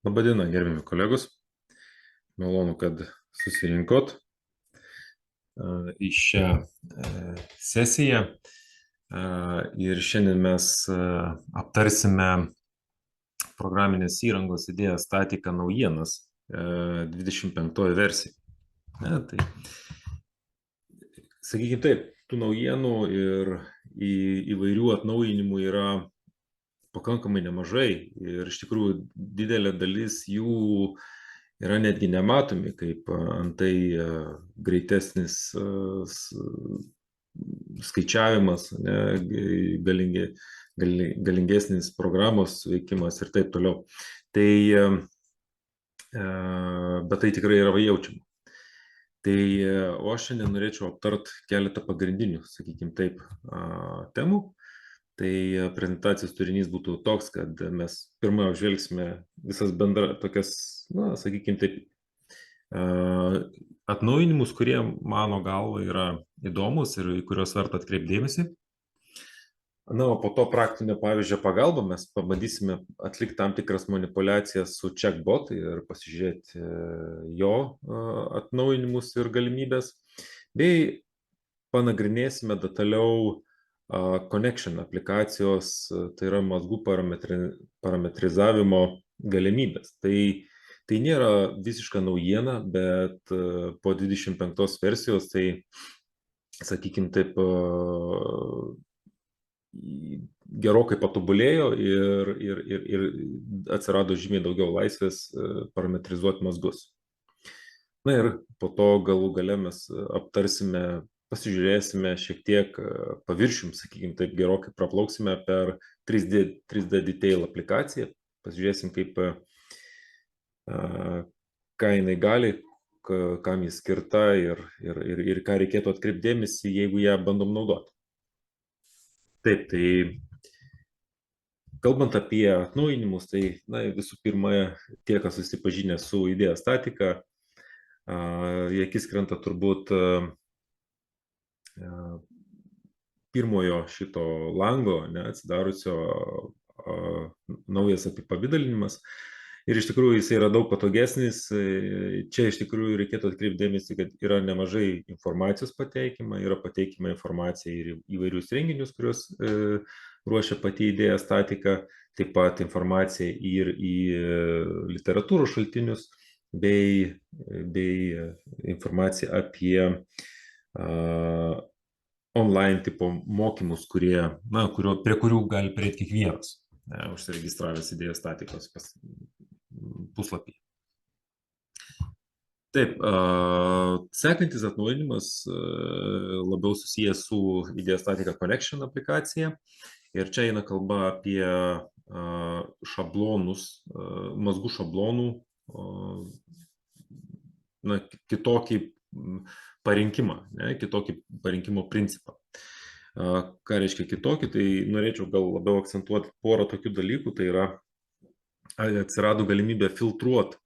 Labadiena, gerbiami kolegos. Malonu, kad susirinkot į šią sesiją. Ir šiandien mes aptarsime programinės įrangos idėją statiką naujienas 25 versija. Tai, sakykime taip, tų naujienų ir įvairių atnaujinimų yra pakankamai nemažai ir iš tikrųjų didelė dalis jų yra netgi nematomi, kaip antai greitesnis skaičiavimas, ne, galingesnis programos veikimas ir taip toliau. Tai, bet tai tikrai yra jaučiama. Tai o aš šiandien norėčiau aptart keletą pagrindinių, sakykime taip, temų. Tai prezentacijos turinys būtų toks, kad mes pirmą apžvelgsime visas tokias, sakykime taip, atnaujinimus, kurie mano galva yra įdomus ir į kuriuos verta atkreipti dėmesį. O po to praktinio pavyzdžio pagalba mes pabandysime atlikti tam tikras manipulacijas su chatbot ir pasižiūrėti jo atnaujinimus ir galimybės, bei panagrinėsime detaliau connection aplikacijos, tai yra mazgų parametrizavimo galimybės. Tai nėra visiška naujiena, bet po 25 versijos tai, sakykime taip, gerokai patobulėjo ir atsirado žymiai daugiau laisvės parametrizuoti mazgus. Ir po to galų gale mes aptarsime, pasižiūrėsime šiek tiek paviršium, sakykime taip, gerokai praplauksime per 3D Detail aplikaciją, pasižiūrėsim, kaip ką jinai gali, kam jis skirta ir ką reikėtų atkreipti dėmesį, jeigu ją bandom naudoti. Taip, tai kalbant apie atnaujinimus, tai visų pirma, tie, kas susipažinę su idėja statika, į akis krenta turbūt pirmojo šito lango, atsidarusio naujas apipavidalinimas. Ir iš tikrųjų jis yra daug patogesnis. Čia iš tikrųjų reikėtų atkreipti dėmesį, kad yra nemažai informacijos pateikima, yra pateikima informacija ir įvairius renginius, kuriuos ruošia pati idėja statika, taip pat informacija ir į literatūros šaltinius, bei informacija apie online tipo mokymus, prie kurių gali prieiti kiekvienas, užsiregistravęs idėjos statikos puslapį. Taip, sekantis atnaujinimas labiau susijęs su idėjos statika connection aplikacija. Ir čia eina kalba apie šablonus, mazgų šablonų, kitokį parinkimą, kitokį parinkimo principą. Ką reiškia kitokį, tai norėčiau gal labiau akcentuoti porą tokių dalykų, tai yra atsirado galimybė filtruoti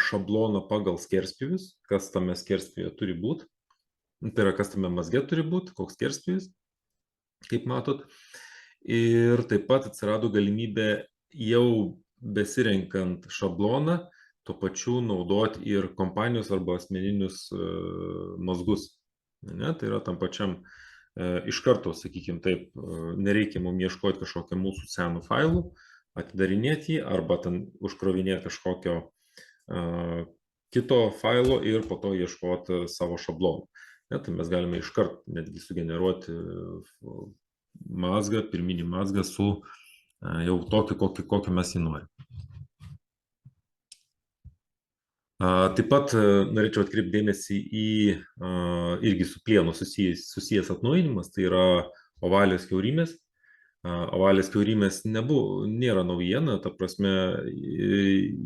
šabloną pagal skerspjūvius, kas tame skerspjūvyje turi būti, tai yra kas tame mazge turi būti, koks skerspjūvis, kaip matot. Ir taip pat atsirado galimybė jau besirenkant šabloną, tuo pačiu naudoti ir kompanijos arba asmeninius mazgus. Tai yra tam pačiam iš karto, sakykime taip, nereikia mums ieškoti kažkokio mūsų senų failų, atidarinėti jį arba ten užkrovinėti kažkokio kito failo ir po to ieškoti savo šablonų. Tai mes galime iškart netgi sugeneruoti mazgą, pirminį mazgą su jau tokiu, kokį mes jį norime. Taip pat norėčiau atkreipti dėmesį į irgi su plienu susijęs atnaujinimas, tai yra ovalios kiaurymės. Ovalės kiaurymės nėra naujiena, ta prasme,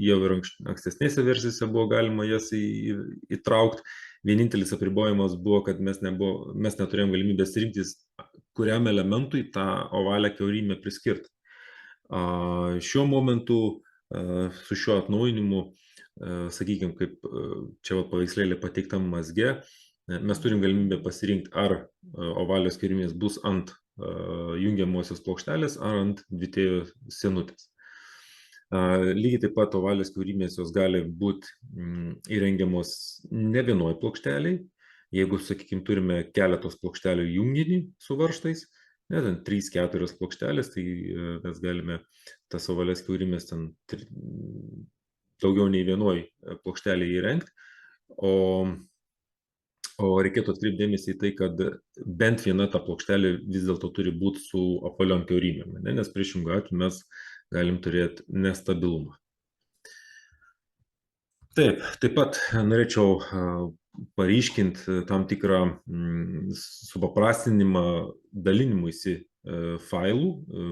jau ir ankstesnėse versijose buvo galima jas įtraukti. Vienintelis apribojimas buvo, kad mes neturėjom galimybės rinktis, kuriam elementui tą ovalę kiaurymę priskirti. Šiuo momentu su šiuo atnaujinimu, sakykime, kaip čia paveikslėlė pateiktam mazge, mes turim galimybę pasirinkti, ar ovalios kiaurymės bus ant jungiamosios plokštelės ar ant dvitėjo sienutės. Lygiai taip pat ovalės kiaurymės jos gali būti įrengiamos ne vienoj plokšteliai. Jeigu, sakykime, turime keletos plokštelių junginį su varžtais, ne, ten 3-4 plokštelės, tai mes galime tas ovalės kiaurymės ten daugiau nei vienoj plokštelėje įrengti. O reikėtų atkreipti dėmesį į tai, kad bent viena ta plokštelė vis dėlto turi būti su apvaliom kiaurymėm, nes priešingų atveju mes galim turėti nestabilumą. Taip pat norėčiau paryškinti tam tikrą supaprastinimą dalinimuisi failų,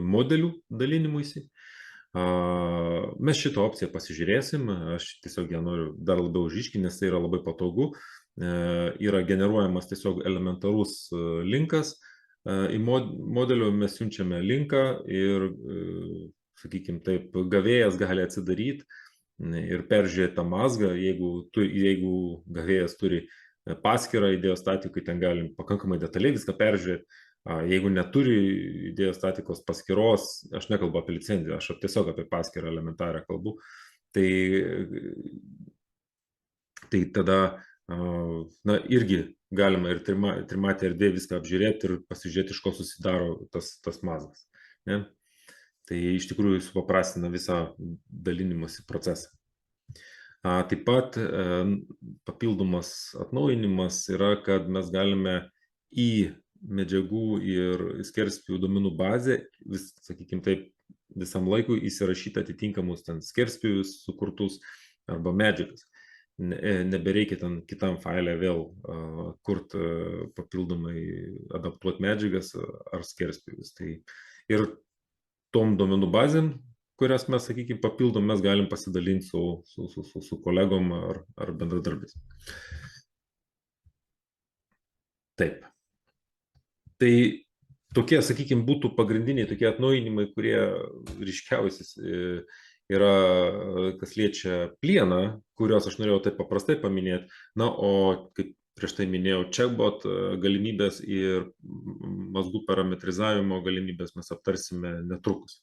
modelių dalinimuisi. Mes šitą opciją pasižiūrėsim, aš tiesiog ją noriu dar labiau užryškinti, nes tai yra labai patogu. Yra generuojamas tiesiog elementarus linkas. Į modelio mes siunčiame linką ir, sakykime taip, gavėjas gali atsidaryti ir peržiūrėti tą mazgą. Jeigu gavėjas turi paskyrą idėjos statikui, ten galim pakankamai detaliai viską peržiūrėti. Jeigu neturi idėjos statikos paskyros, aš nekalbu apie licenciją, aš tiesiog apie paskyrą elementarią kalbu, tai tada irgi galima ir trimatė erdvė viską apžiūrėti ir pasižiūrėti, iš ko susidaro tas mazgas. Ne? Tai iš tikrųjų supaprastina visą dalinimosi procesą. Taip pat papildomas atnaujinimas yra, kad mes galime į medžiagų ir skerspjūvių duomenų bazę, sakykime taip, visam laikui įsirašyti atitinkamus ten skerspjūvius sukurtus arba medžiagas. Nebereikia ten kitam failę vėl kurti papildomai adaptuoti medžiagas ar skerspjūvius. Ir tom duomenų bazėm, kurias mes, sakykime, papildom, mes galim pasidalinti su kolegom ar bendradarbiais. Taip. Tai tokie, sakykime, būtų pagrindiniai tokie atnaujinimai, kurie ryškiausias yra, kas liečia plieną, kuriuos aš norėjau taip paprastai paminėti. Na, o kaip prieš tai minėjau, checkbot galimybės ir mazgų parametrizavimo galimybės mes aptarsime netrukus.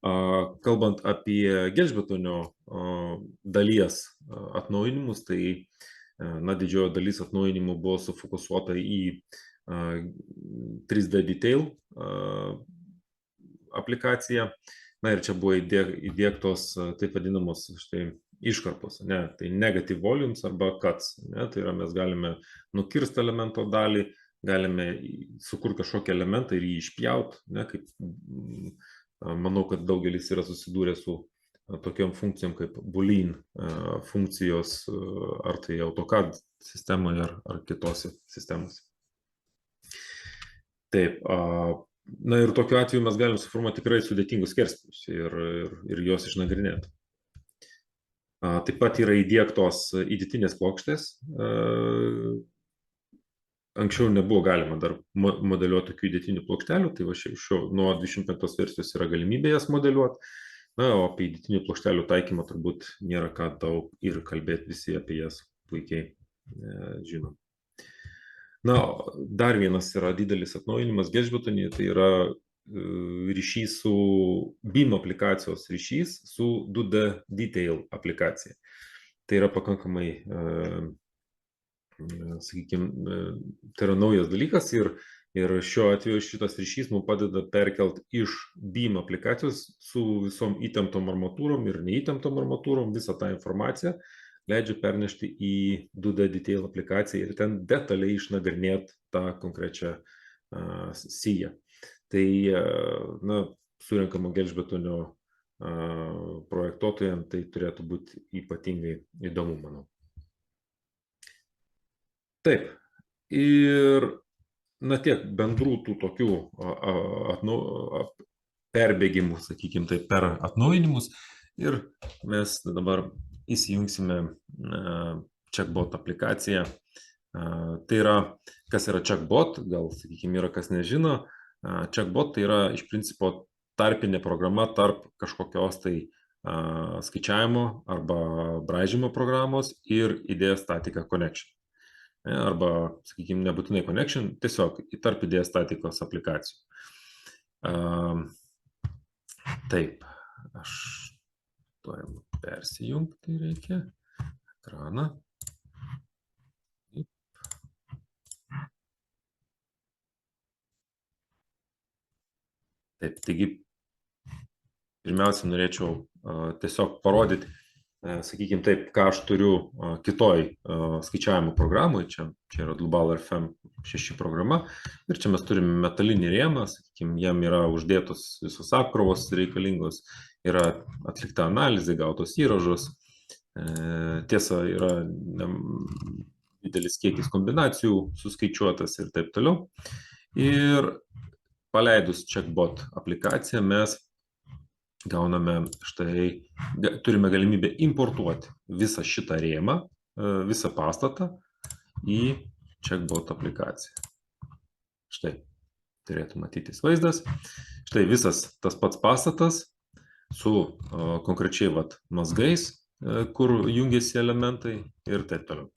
Kalbant apie gelžbetonio dalies atnaujinimus, tai didžioji dalis atnaujinimų buvo sufokusuota į 3D Detail aplikaciją. Na ir čia buvo įdiegtos taip vadinamos iškarpos, tai negative volumes arba cuts. Tai yra, mes galime nukirsti elemento dalį, galime sukurti kažkokį elementą ir jį išpjauti. Manau, kad daugelis yra susidūrę su tokiom funkcijom kaip boolean funkcijos, ar tai AutoCAD sistemoje ar kitose sistemose. Taip, na ir tokiu atveju mes galim suformuoti tikrai sudėtingus skerspjūvius ir juos išnagrinėti. Taip pat yra įdiegtos įdėtinės plokštės. Anksčiau nebuvo galima dar modeliuoti tokių įdėtinių plokštelių, tai nuo 25 versijos yra galimybė jas modeliuoti. Na, o apie įdėtinių plokštelių taikymą turbūt nėra ką daug ir kalbėti, visi apie jas puikiai žinom. Na, dar vienas yra didelis atnaujinimas gelžbetonėje, tai yra ryšys su BIM aplikacijos ryšys su 2D Detail aplikacija. Tai yra pakankamai, sakykime, tai yra naujas dalykas ir šiuo atveju šitas ryšys mums padeda perkelti iš BIM aplikacijos su visom įtemptom armatūrom ir neįtemptom armatūrom visą tą informaciją, leidžia pernešti į 2D Detail aplikaciją ir ten detaliai išnagrinėti tą konkrečią siją. Tai, na, surinkamo gelžbetonio projektuotojams tai turėtų būti ypatingai įdomu, manau. Taip, ir, na, tiek bendrų tų tokių perbėgimų, sakykime, tai per atnaujinimus ir mes dabar įsijungsime checkbot aplikaciją. Tai yra, kas yra checkbot, gal, sakykime, yra kas nežino. Checkbot tai yra iš principo tarpinė programa tarp kažkokios tai skaičiavimo arba braižymo programos ir idėjos statika connection. Arba, sakykime, nebūtinai connection, tiesiog tarp idėjos statikos aplikacijų. Taip, aš Tuojam persijungti reikia ekraną. Taip, taigi pirmiausia norėčiau tiesiog parodyti, sakykime taip, ką aš turiu kitoj skaičiavimo programoje. Čia yra Global FM 6 programa ir čia mes turime metalinį rėmą, sakykime, jam yra uždėtos visos apkrovos reikalingos, yra atlikta analizė, gautos įražos, tiesa yra didelis kiekis kombinacijų suskaičiuotas ir taip toliau. Ir paleidus Checkbot aplikaciją mes gauname turime galimybę importuoti visą šitą rėmą, visą pastatą į Checkbot aplikaciją. Štai, turėtų matytis vaizdas. Štai visas tas pats pastatas su konkrečiai mazgais, kur jungiasi elementai ir taip toliau.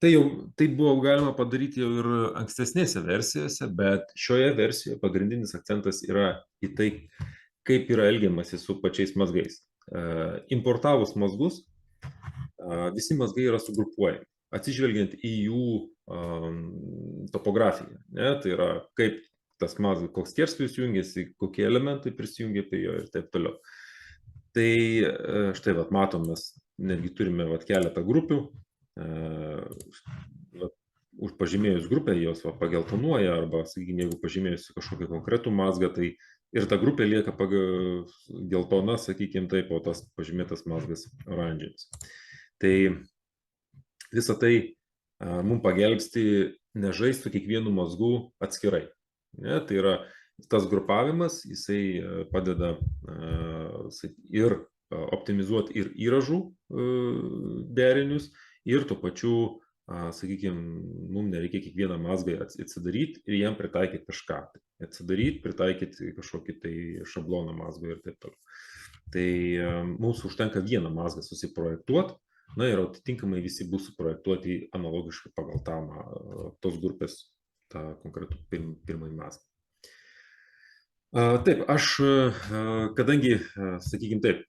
Tai buvo galima padaryti jau ir ankstesnėse versijose, bet šioje versijoje pagrindinis akcentas yra į tai, kaip yra elgiamasi su pačiais mazgais. Importavus mazgus, visi mazgai yra sugrupuojami, atsižvelgiant į jų topografiją. Tai yra, kaip tas mazgas, koks skersvėjis jungiasi, kokie elementai prisijungia prie jo ir taip toliau. Tai štai matom, mes netgi turime keletą grupių. Pažymėjus grupę, jos pageltonuoja, arba, sakykime, jeigu pažymėjus kažkokį konkretų mazgą, tai ir ta grupė lieka geltona, sakykime taip, o tas pažymėtas mazgas oranžinis. Tai visą tai mums pagelbsti nežaisti su kiekvienu mazgu atskirai. Tai yra tas grupavimas, jisai padeda ir optimizuoti ir įražų derinius, ir tuo pačiu, sakykime, mums nereikia kiekvieną mazgą atsidaryti ir jam pritaikyti kažką. Atsidaryti, pritaikyti kažkokį tai šabloną mazgą ir taip toliau. Tai mums užtenka vieną mazgą susiprojektuoti, ir atitinkamai visi bus suprojektuoti analogiškai pagal tos grupės tą konkretų pirmąjį mazgą. Taip, aš, kadangi, sakykime taip,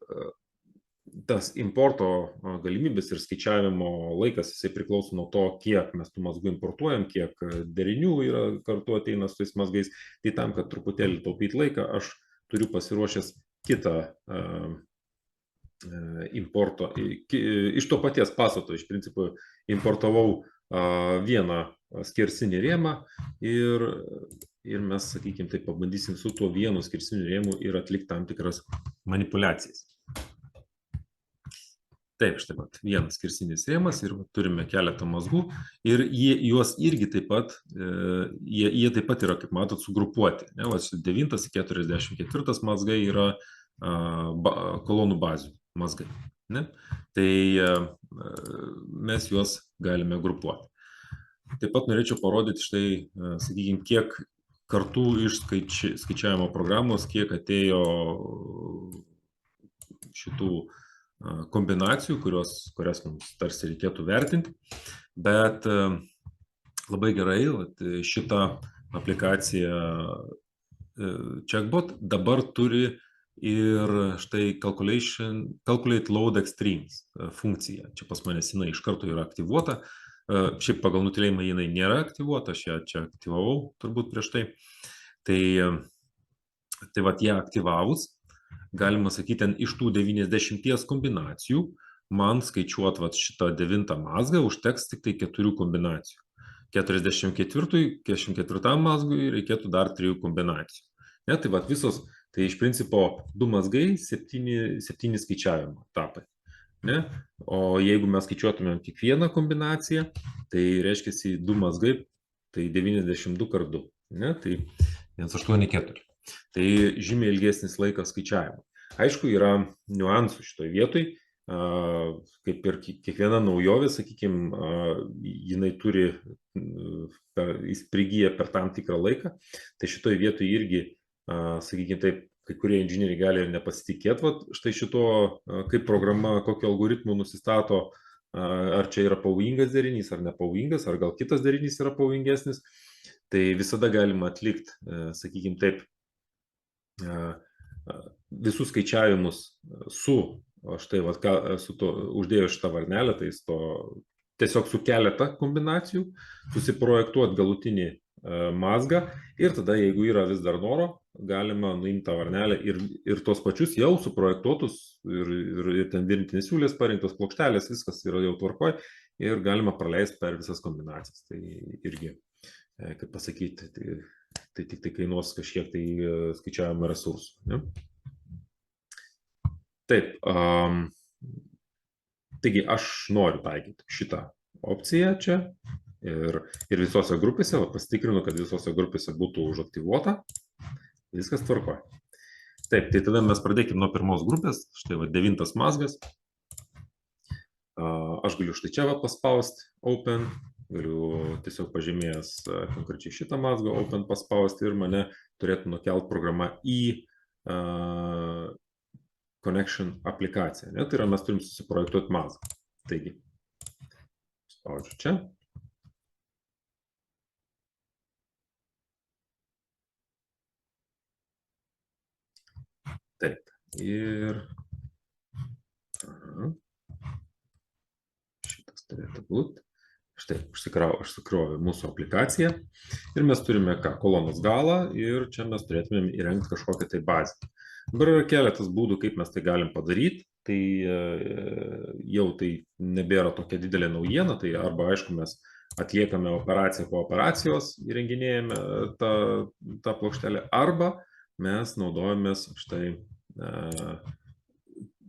tas importo galimybės ir skaičiavimo laikas, jisai priklauso nuo to, kiek mes tų mazgų importuojam, kiek derinių yra kartu ateina su tais mazgais. Tai tam, kad truputėlį taupyti laiką, aš turiu pasiruošęs kitą importo. Iš to paties pastato, iš principo, importavau vieną skersinį rėmą ir mes, sakykime, taip pabandysim su tuo vienu skersiniu rėmu ir atlikti tam tikras manipulacijas. Taip, štai vienas skersinis rėmas ir turime keletą mazgų ir juos irgi taip pat, jie taip pat yra, kaip matot, sugrupuoti. 9-44 mazgai yra kolonų bazių mazgai. Tai mes juos galime grupuoti. Taip pat norėčiau parodyti štai, sakykime, kiek kartų iš skaičiavimo programos, kiek atėjo šitų kombinacijų, kurias mums tarsi reikėtų vertinti, bet labai gerai, šitą aplikaciją Checkbot dabar turi ir štai Calculate Load Extremes funkcija. Čia pas manęs jinai iš karto yra aktyvuota. Šiaip pagal nutylėjimą jinai nėra aktyvuota, aš ją čia aktyvavau turbūt prieš tai. Tai ją aktyvavus, galima sakyti, iš tų 90 kombinacijų, man skaičiuoti šitą 9 mazgą užteks tik tai 4 kombinacijų. 44 mazgui reikėtų dar 3 kombinacijų. Tai visos, tai iš principo 2 mazgai, 7 skaičiavimo etapai. O jeigu mes skaičiuotumėm tik vieną kombinaciją, tai reiškia 2 mazgai, tai 92 kart 2. Tai 184. Tai žymiai ilgesnis laikas skaičiavimo. Aišku, yra niuansų šitoj vietoj, kaip ir kiekviena naujovė, sakykime, jinai turi, jis prigyja per tam tikrą laiką, tai šitoj vietoj irgi, sakykime taip, kai kurie inžinieriai gali ir nepasitikėti, štai šito, kaip programa, kokio algoritmų nusistato, ar čia yra pavojingas derinys, ar nepavojingas, ar gal kitas derinys yra pavojingesnis, tai visada galima atlikti, sakykime taip, visus skaičiavimus štai vat, su to uždėjus šitą varnelę, tai tiesiog su keletą kombinacijų susiprojektuoti galutinį mazgą ir tada, jeigu yra vis dar noro, galima nuimti tą varnelę ir tos pačius jau suprojektuotus ir ten virtinės siūlės parinktos plokštelės, viskas yra jau tvarkoj ir galima praleisti per visas kombinacijas. Tai irgi, kaip pasakyti, tai tik tai kainuos kažkiek tai skaičiavimo resursų. Ne? Taip, taigi aš noriu taikyti šitą opciją čia ir visose grupėse, pasitikrinu, kad visose grupėse būtų užaktyvuota, viskas tvarkoja. Taip, tai tada mes pradėkime nuo pirmos grupės, štai 9 mazgas. Aš galiu štai čia paspausti Open, galiu tiesiog pažymėjęs konkrečiai šitą mazgą Open paspausti ir mane turėtų nukelti programa į Connection aplikaciją. Tai yra, mes turim susiprojektuoti mazgą. Taigi, spaudžiu čia. Taip, ir šitas turėtų būti. Štai, užsikrovė mūsų aplikaciją ir mes turime kolonos galą ir čia mes turėtumėm įrengti kažkokią tai bazę. Dabar yra keletas būdų, kaip mes tai galim padaryti, tai jau tai nebėra tokia didelė naujiena, tai arba aišku mes atliekame operaciją po operacijos, įrenginėjame tą plokštelę, arba mes naudojamės štai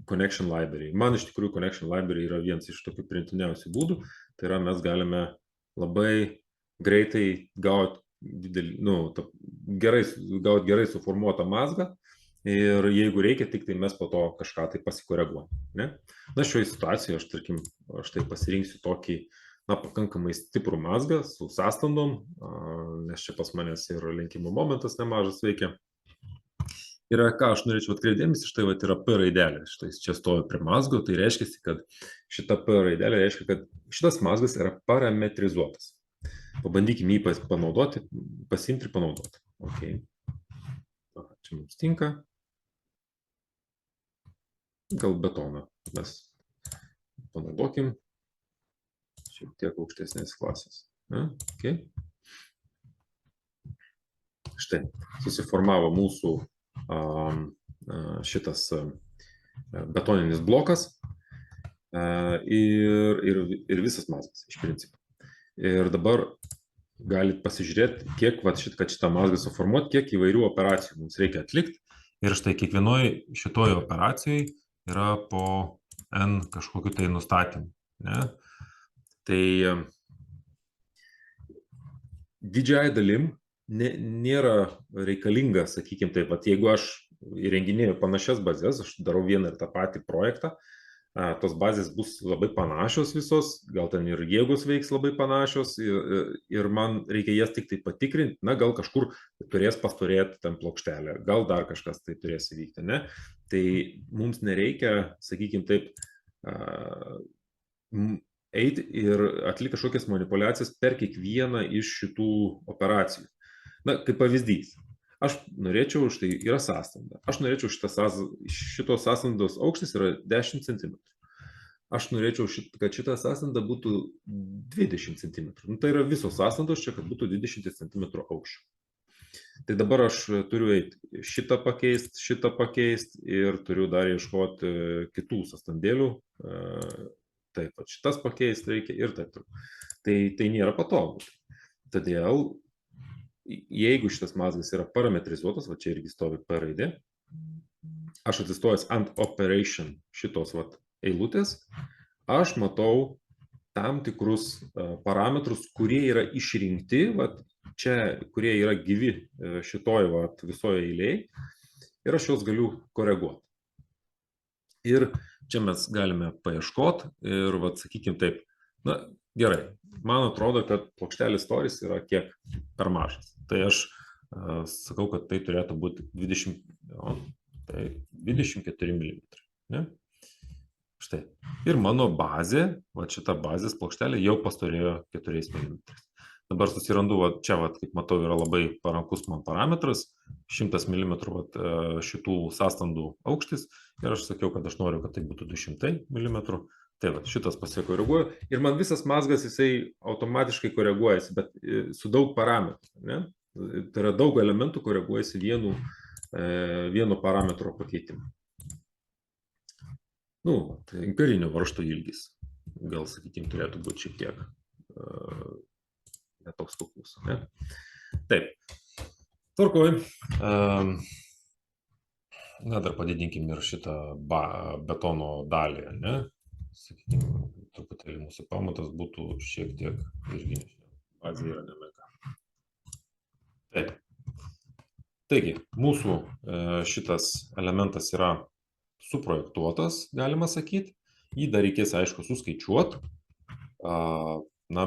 Connection Library. Man iš tikrųjų Connection Library yra vienas iš tokių priimtiniausių būdų, tai yra mes galime labai greitai gauti gerai suformuotą mazgą ir jeigu reikia, tik tai mes po to kažką tai pasikoreguojame. Na, šioje situacijoje aš, tarkim, aš tai pasirinksiu tokį pakankamai stiprų mazgą su sąstandom, nes čia pas manęs ir lenkimo momentas nemažas veikia. Ir ką aš norėčiau atkreipdėmėsi, štai yra P raidelė, štai čia stovi prie mazgo, tai reiškia, kad šita P raidelė reiškia, kad šitas mazgas yra parametrizuotas. Pabandykime jį panaudoti, pasiimti ir panaudoti. Okay. Čia mums tinka. Gal betoną mes panaudokim šiek tiek aukštesnės klasės. Okay. Štai, susiformavo mūsų šitas betoninis blokas ir visas mazgas iš principo. Ir dabar galit pasižiūrėti, kiek, kad šitą mazgą suformuoti, kiek įvairių operacijų mums reikia atlikti. Ir štai kiekvienoje šitoje operacijoje yra po N kažkokiu tai nustatymų. Ne? Tai didžiai dalim nėra reikalinga, sakykime taip, jeigu aš įrenginėju panašias bazės, aš darau vieną ir tą patį projektą, tos bazės bus labai panašios visos, gal ten ir jėgos veiks labai panašios ir man reikia jas tik tai patikrinti, gal kažkur turės pastorėti ten plokštelę, gal dar kažkas tai turės įvykti, ne? Tai mums nereikia, sakykime taip, eiti ir atlikti kažkokias manipulacijas per kiekvieną iš šitų operacijų. Na, kaip pavyzdys, aš norėčiau, štai yra sąstanda, aš norėčiau šitos sąstandos aukštis yra 10 cm. Aš norėčiau, kad šita sąstanda būtų 20 cm. Tai yra visos sąstandos čia, kad būtų 20 cm aukščio. Tai dabar aš turiu eiti šitą pakeisti ir turiu dar ieškoti kitų sąstandėlių. Taip pat šitas pakeisti reikia ir taip toliau. Tai nėra patogu. Todėl jeigu šitas mazgas yra parametrizuotas, čia irgi stovi P raidė, aš atsistojęs ant operation šitos eilutės, aš matau tam tikrus parametrus, kurie yra išrinkti, čia, kurie yra gyvi šitoj visoje eilėje ir aš juos galiu koreguoti. Ir čia mes galime paieškoti ir, sakykime taip, na, gerai, man atrodo, kad plokštelės storis yra kiek per mažas. Tai aš sakau, kad tai turėtų būti 24 mm. Ne? Štai. Ir mano bazė, šita bazės plokštelė jau pastorėjo 4 mm. Dabar susirandu, čia, kaip matau, yra labai parankus man parametras. 100 mm šitų sąstandų aukštis ir aš sakiau, kad aš noriu, kad tai būtų 200 mm. Tai va, šitas pasikoreguoju ir man visas mazgas jisai automatiškai koreguojasi, bet su daug parametrų. Ne? Tai yra daug elementų koreguojasi vieno parametro pakeitimu. Nu, tai imperinių varžtų ilgis. Gal, sakykime, turėtų būti šiek tiek netoks kuklus. Ne? Taip. Tvarkoj. Na, dar padidinkim ir šitą betono dalį, ne? Sakykime, truputėlį mūsų pamatas būtų šiek tiek irgi bazė yra nemenka. Taip. Taigi, mūsų šitas elementas yra suprojektuotas, galima sakyti. Jį dar reikės, aišku, suskaičiuoti. Na,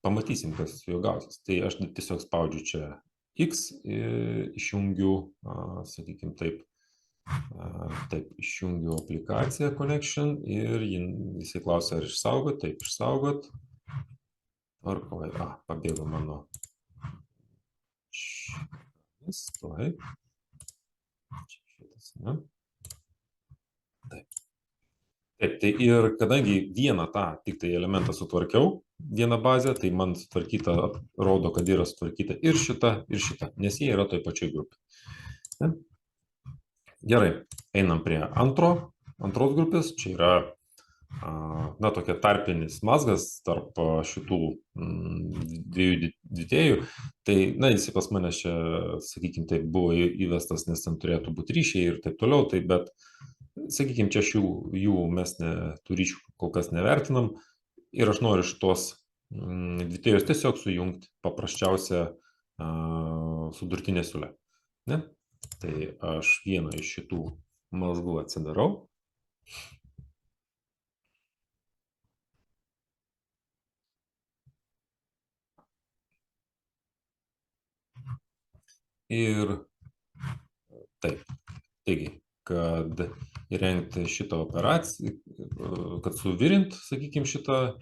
pamatysim, kas jo gausis. Tai aš tiesiog spaudžiu čia X, išjungiu, sakykime taip, išjungiu aplikaciją Connection ir jisai klausia, ar išsaugot, taip, išsaugot. Tvarkoj, pabėgo mano. Taip. Šitas, ne? Taip. Taip, tai ir kadangi vieną tą tik tai elementą sutvarkiau, vieną bazę, tai man sutvarkyta, rodo, kad yra sutvarkyta ir šita, nes jie yra toj pačioj grupė. Gerai, einam prie antros grupės, čia yra, na, tokia tarpinis mazgas tarp šitų dviejų dvitėjų, tai, na, jis pas mane čia, sakykime, taip buvo įvestas, nes ten turėtų būti ryšiai ir taip toliau, tai bet, sakykime, čia jų mes tų ryšių kol kas nevertinam ir aš noriu šitos dvitėjus tiesiog sujungti paprasčiausia sudurtinė siūle. Ne? Tai aš vieną iš šitų mazgų atsidarau. Ir taip, taigi, kad įrengti šitą operaciją, kad suvirint, sakykime, šitą,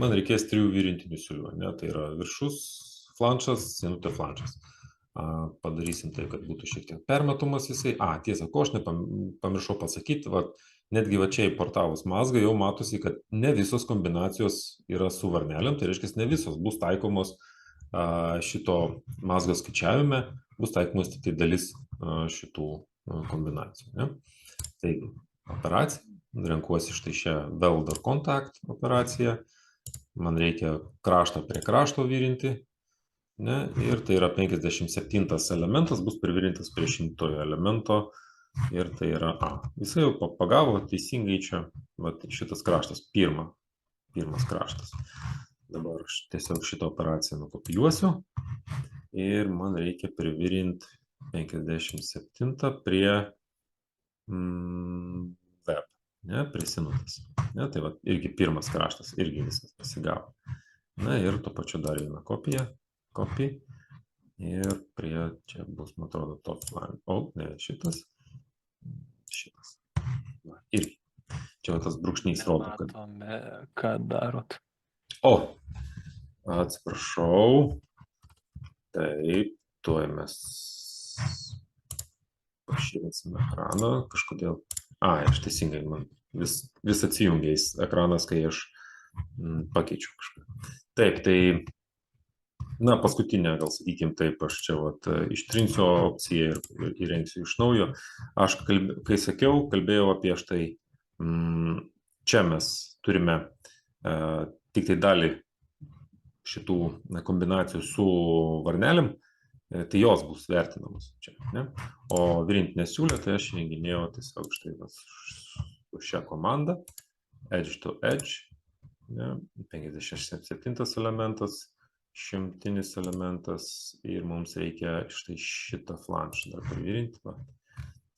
man reikės 3 virintinių siūlių. Ne? Tai yra viršus flanšas, sienutė flanšas. Padarysim tai, kad būtų šiek tiek permatomas jisai. Tiesa, ko aš nepamiršau pasakyti, netgi čia įportavus mazgą jau matosi, kad ne visos kombinacijos yra su varnelėm, tai reiškia, ne visos bus taikomos šito mazgo skaičiavime, bus taikomos tik tai dalis šitų kombinacijų. Ne? Taigi, operacija, renkuosi štai šią welder contact operaciją, man reikia kraštą prie krašto virinti. Ne? Ir tai yra 57 elementas, bus privirintas prie 100 elemento ir tai yra Jisai jau pagavo teisingai čia, šitas kraštas, pirmas kraštas. Dabar aš tiesiog šitą operaciją nukopijuosiu ir man reikia privirinti 57 prie web, ne? Prie sinutės. Ne? Tai irgi pirmas kraštas, irgi viskas pasigavo. Na ir tuo pačiu dar vieną kopiją. Copy ir prie čia bus, man atrodo, top line. Ne, šitas. Irgi. Čia tas brūkšnys rodo, kad... Matome, ką darot. Atsiprašau. Taip, tuoj mes pašėlinsime ekraną. Kažkodėl... Aš teisingai, man vis atsijungiais ekranas, kai aš pakeičiu kažką. Taip, tai... Na, paskutinė, gal sakykime taip, aš čia ištrinsiu opciją ir įrengsiu iš naujo. Aš, kai sakiau, kalbėjau apie štai, čia mes turime tik tai dalį šitų kombinacijų su varnelėm, tai jos bus vertinamos čia. Ne? O virintinė siūlė, tai aš įrenginėjau tiesiog štai su šią komandą, edge to edge, ne? 57 elementas, 100 elementas ir mums reikia štai šitą flanšą dar pavirinti.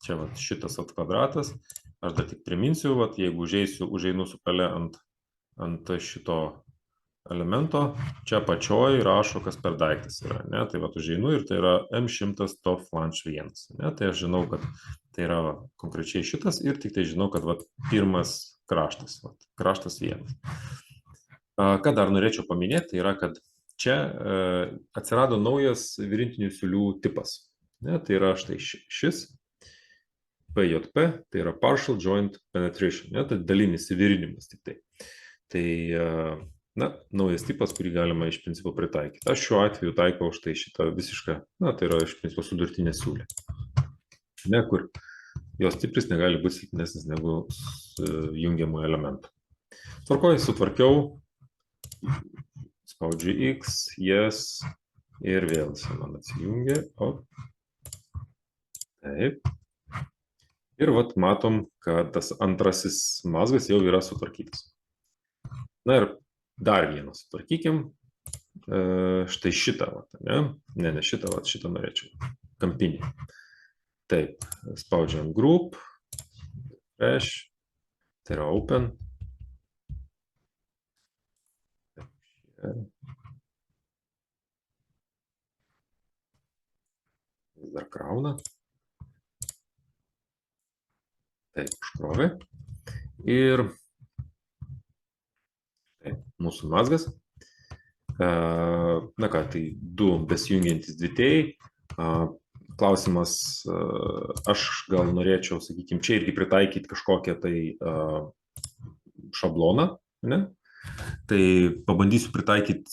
Čia šitas kvadratas. Aš dar tik priminsiu, jeigu užeinu su pele ant šito elemento, čia apačioj rašo, kas per daiktas yra. Ne? Tai užeinu ir tai yra M100 top flanš 1. Ne? Tai aš žinau, kad tai yra konkrečiai šitas ir tik tai žinau, kad pirmas kraštas. Kraštas 1. Ką dar norėčiau paminėti, tai yra, kad čia atsirado naujas virintinių siūlių tipas. Ne, tai yra štai šis PJP, tai yra Partial Joint Penetration, ne, tai dalinis įvirinimas tik tai. Tai, na, naujas tipas, kurį galima iš principo pritaikyti. Aš šiuo atveju taikau štai šitą visišką, na, tai yra iš principo sudurtinė siūlė. Ne, kur jos stipris negali būti silpnesnis negu jungiamų elementų. Tvarkoju, sutvarkiau, spaudžiu X, yes, ir vėl jis man atsijungia. O. Taip. Ir vat matom, kad tas antrasis mazgas jau yra sutvarkytas. Na ir dar vieną sutvarkykim. Štai šitą, ne šitą, šitą norėčiau. Kampinį. Taip, spaudžiam group, fresh, tai yra open. Vis dar krauna. Taip, užkrovė. Ir taip, mūsų mazgas. Na ką, tai du besijungiantys dvitėjai. Klausimas, aš gal norėčiau, sakykime, čia irgi pritaikyti kažkokią tai šabloną, ne? Tai pabandysiu pritaikyti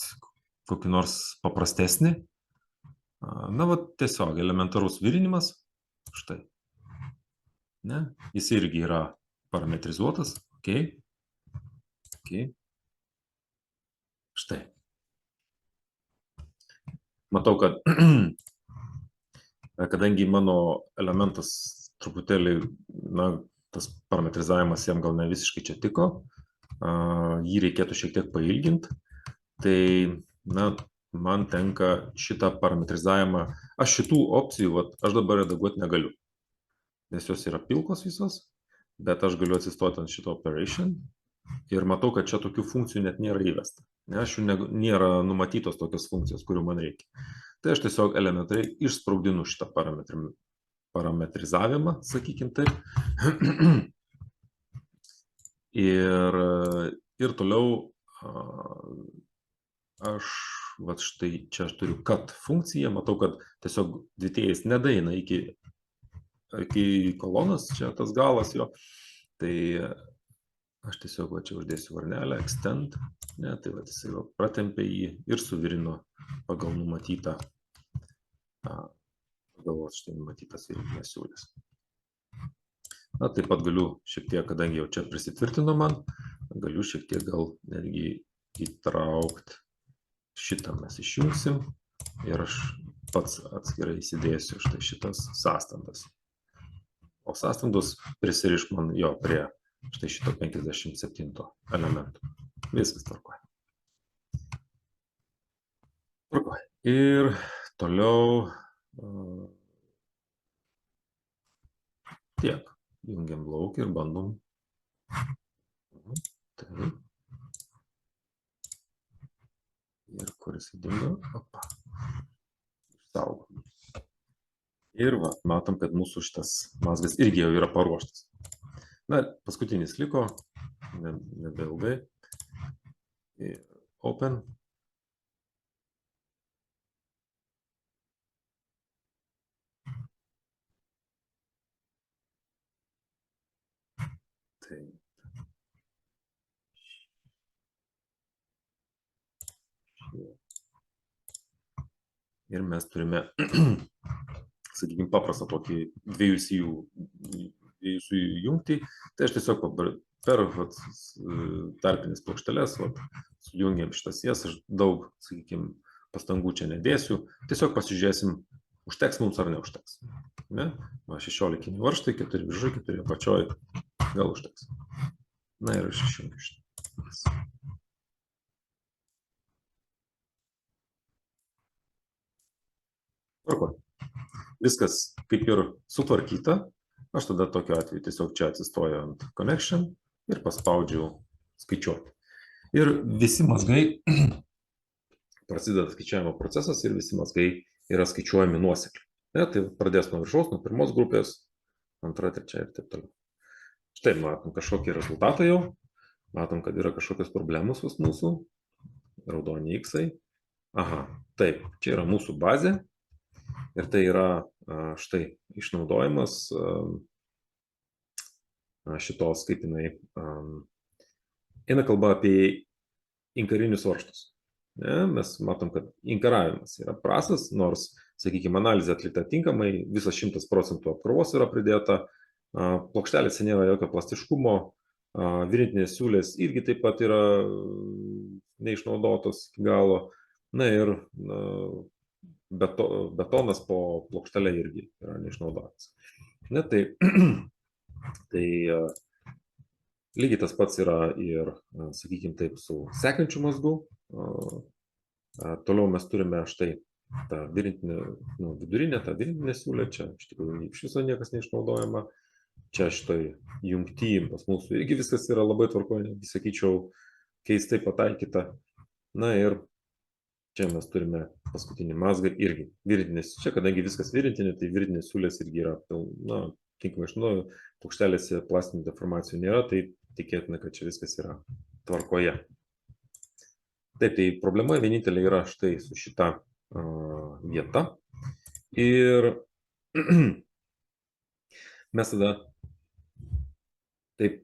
kokį nors paprastesnį. Na, va, tiesiog elementarus virinimas. Štai. Ne? Jis irgi yra parametrizuotas. Okay. Štai. Matau, kad kadangi mano elementas truputėlį, na, tas parametrizavimas jam gal ne visiškai čia tiko, jį reikėtų šiek tiek pailginti, tai, na, man tenka šitą parametrizavimą, aš šitų opcijų, aš dabar redaguoti negaliu, nes jos yra pilkos visos, bet aš galiu atsistoti ant šito operation ir matau, kad čia tokių funkcijų net nėra įvesta. Aš jų nėra numatytos tokios funkcijos, kurių man reikia. Tai aš tiesiog elementariai išspraudinu šitą parametrizavimą, sakykim taip. Ir toliau aš, va štai čia aš turiu cut funkciją, matau, kad tiesiog dvitėjais nedaeina iki kolonos, čia tas galas jo. Tai aš tiesiog va čia uždėsiu varnelę, extend, ne, tai va jisai pratempė jį ir suvirino pagal numatytą, štai numatytas virinės siūlės. Na, taip pat galiu šiek tiek, kadangi jau čia prisitvirtino man, galiu šiek tiek gal netgi įtraukti šitą mes išjungsim ir aš pats atskirai įsidėsiu štai šitas sąstandas. O sąstandos prisiriš man jo prie štai šito 57 elementų. Viskas tvarkoja. Tvarkoja. Ir toliau tiek. Jungiam laukį ir bandom. Taip. Ir kuris įdingo? Opa. Išsaugom. Ir va, matom, kad mūsų šitas mazgas irgi jau yra paruoštas. Na, paskutinis liko, nebeilgai. Open. Taip. Ir mes turime, sakykime, paprastą tokį dviejų sijų jungtį. Tai aš tiesiog per tarpinės plokšteles sujungiam šitas jas, aš daug, sakykime, pastangų čia nedėsiu. Tiesiog pasižiūrėsim, užteks mums ar neužteks. Ne? 16 varžtai, 4 viršui, 4 apačioj, gal užteks. Na ir aš išjungiu šitą. Tvarko. Viskas kaip ir sutvarkyta. Aš tada tokiu atveju tiesiog čia atsistoju ant connection ir paspaudžiu skaičiuoti. Ir visi mazgai, prasideda skaičiavimo procesas ir visi mazgai yra skaičiuojami nuosekliai. Tai pradės nuo viršaus, nuo pirmos grupės, antra, trečia ir taip toliau. Štai matom kažkokį rezultatą jau, matom, kad yra kažkokios problemos pas mūsų, raudoni X-ai. Aha, taip, čia yra mūsų bazė. Ir tai yra štai išnaudojimas šitos, kaip jinai, eina kalba apie inkarinius varžtus. Ne, mes matom, kad inkaravimas yra prastas, nors, sakykime, analizė atlikta tinkamai, visas 100% apkrovos yra pridėta, plokštelėse nėra jokio plastiškumo, virintinės siūlės irgi taip pat yra neišnaudotos iki galo, na ir betonas po plokštelė irgi yra neišnaudotas. Ne, tai lygiai tas pats yra ir, sakykime taip, su sekančiu mazgu. Toliau mes turime štai tą vidurinę, tą virintinę siūlę, čia iš tikrųjų iš viso niekas neišnaudojama. Čia štai jungty pas mūsų irgi viskas yra labai tvarkoje, netgi sakyčiau, keistai pataikyta. Na ir čia mes turime paskutinį mazgą irgi virintinės. Čia, kadangi viskas virintinė, tai virintinės siūlės irgi yra, tinkamai išnaudoju, plokštelėse plastinių deformacijų nėra, tai tikėtina, kad čia viskas yra tvarkoje. Taip, tai problema vienintelė yra štai su šita vieta. Ir mes tada taip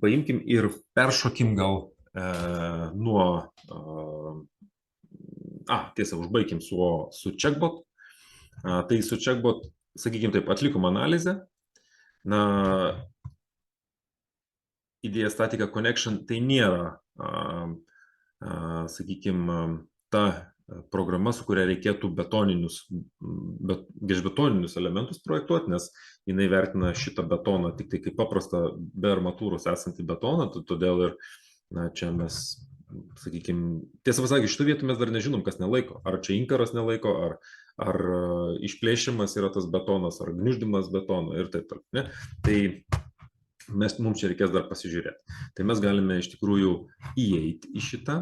paimkim ir peršokim gal nuo, tiesa, užbaigim su checkbot. Tai su checkbot, sakykim taip, atlikom analizę. Na, idėja statika connection tai nėra, sakykime, ta programa, su kuria reikėtų gelžbetoninius elementus projektuoti, nes jinai vertina šitą betoną tik tai kaip paprastą be armatūros esantį betoną, todėl ir čia mes, sakykime, tiesą pasakius, šitą vietą mes dar nežinom, kas nelaiko. Ar čia inkaras nelaiko, ar išplėšimas yra tas betonas, ar gniuždymas betono ir taip toliau. Ne? Tai mums čia reikės dar pasižiūrėti. Tai mes galime iš tikrųjų įeiti į šitą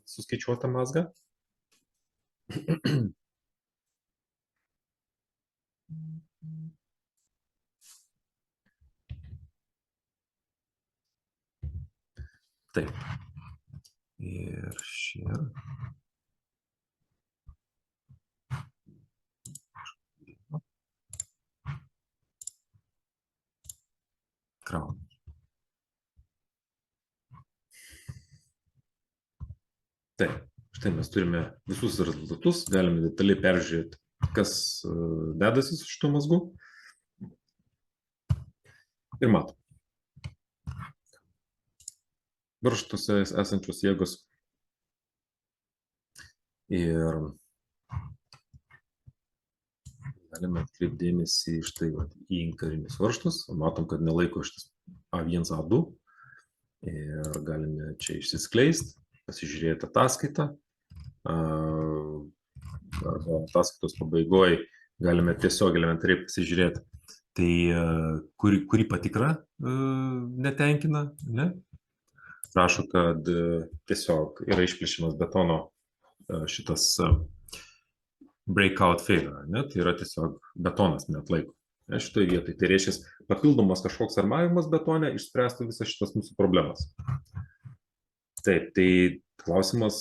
suskaičiuotą mazgą. Taip. Ir šie. Kraunam. Taip, štai mes turime visus rezultatus, galime detaliai peržiūrėti, kas dedasi su šituo mazgu. Ir matom. Varžtuose esančios jėgos. Ir galime atkreipti dėmesį štai į inkarinius varžtus. Matom, kad nelaiko šitas A1, A2. Ir galime čia išsiskleisti, pasižiūrėti ataskaitą. Arba ataskaitos pabaigoje galime tiesiog elementariai pasižiūrėti, tai kuri patikra netenkina. Ne? Rašo, kad tiesiog yra išplėšimas betono šitas breakout failure, ne? Tai yra tiesiog betonas neatlaiko. Šitoje vietoje. Tai reiškia, papildomas kažkoks armavimas betone išspręstų visas šitas mūsų problemas. Taip, tai klausimas,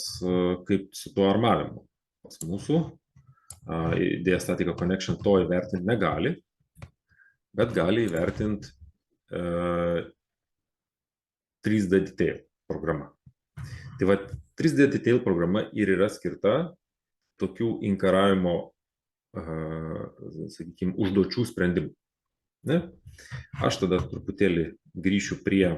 kaip su tuo armavimu. Pas mūsų idėja statika connection to įvertinti negali, bet gali įvertinti 3D Detail programa. Tai va, 3D Detail programa ir yra skirta tokių inkaravimo, sakykime, užduočių sprendimų. Ne? Aš tada truputėlį grįšiu prie,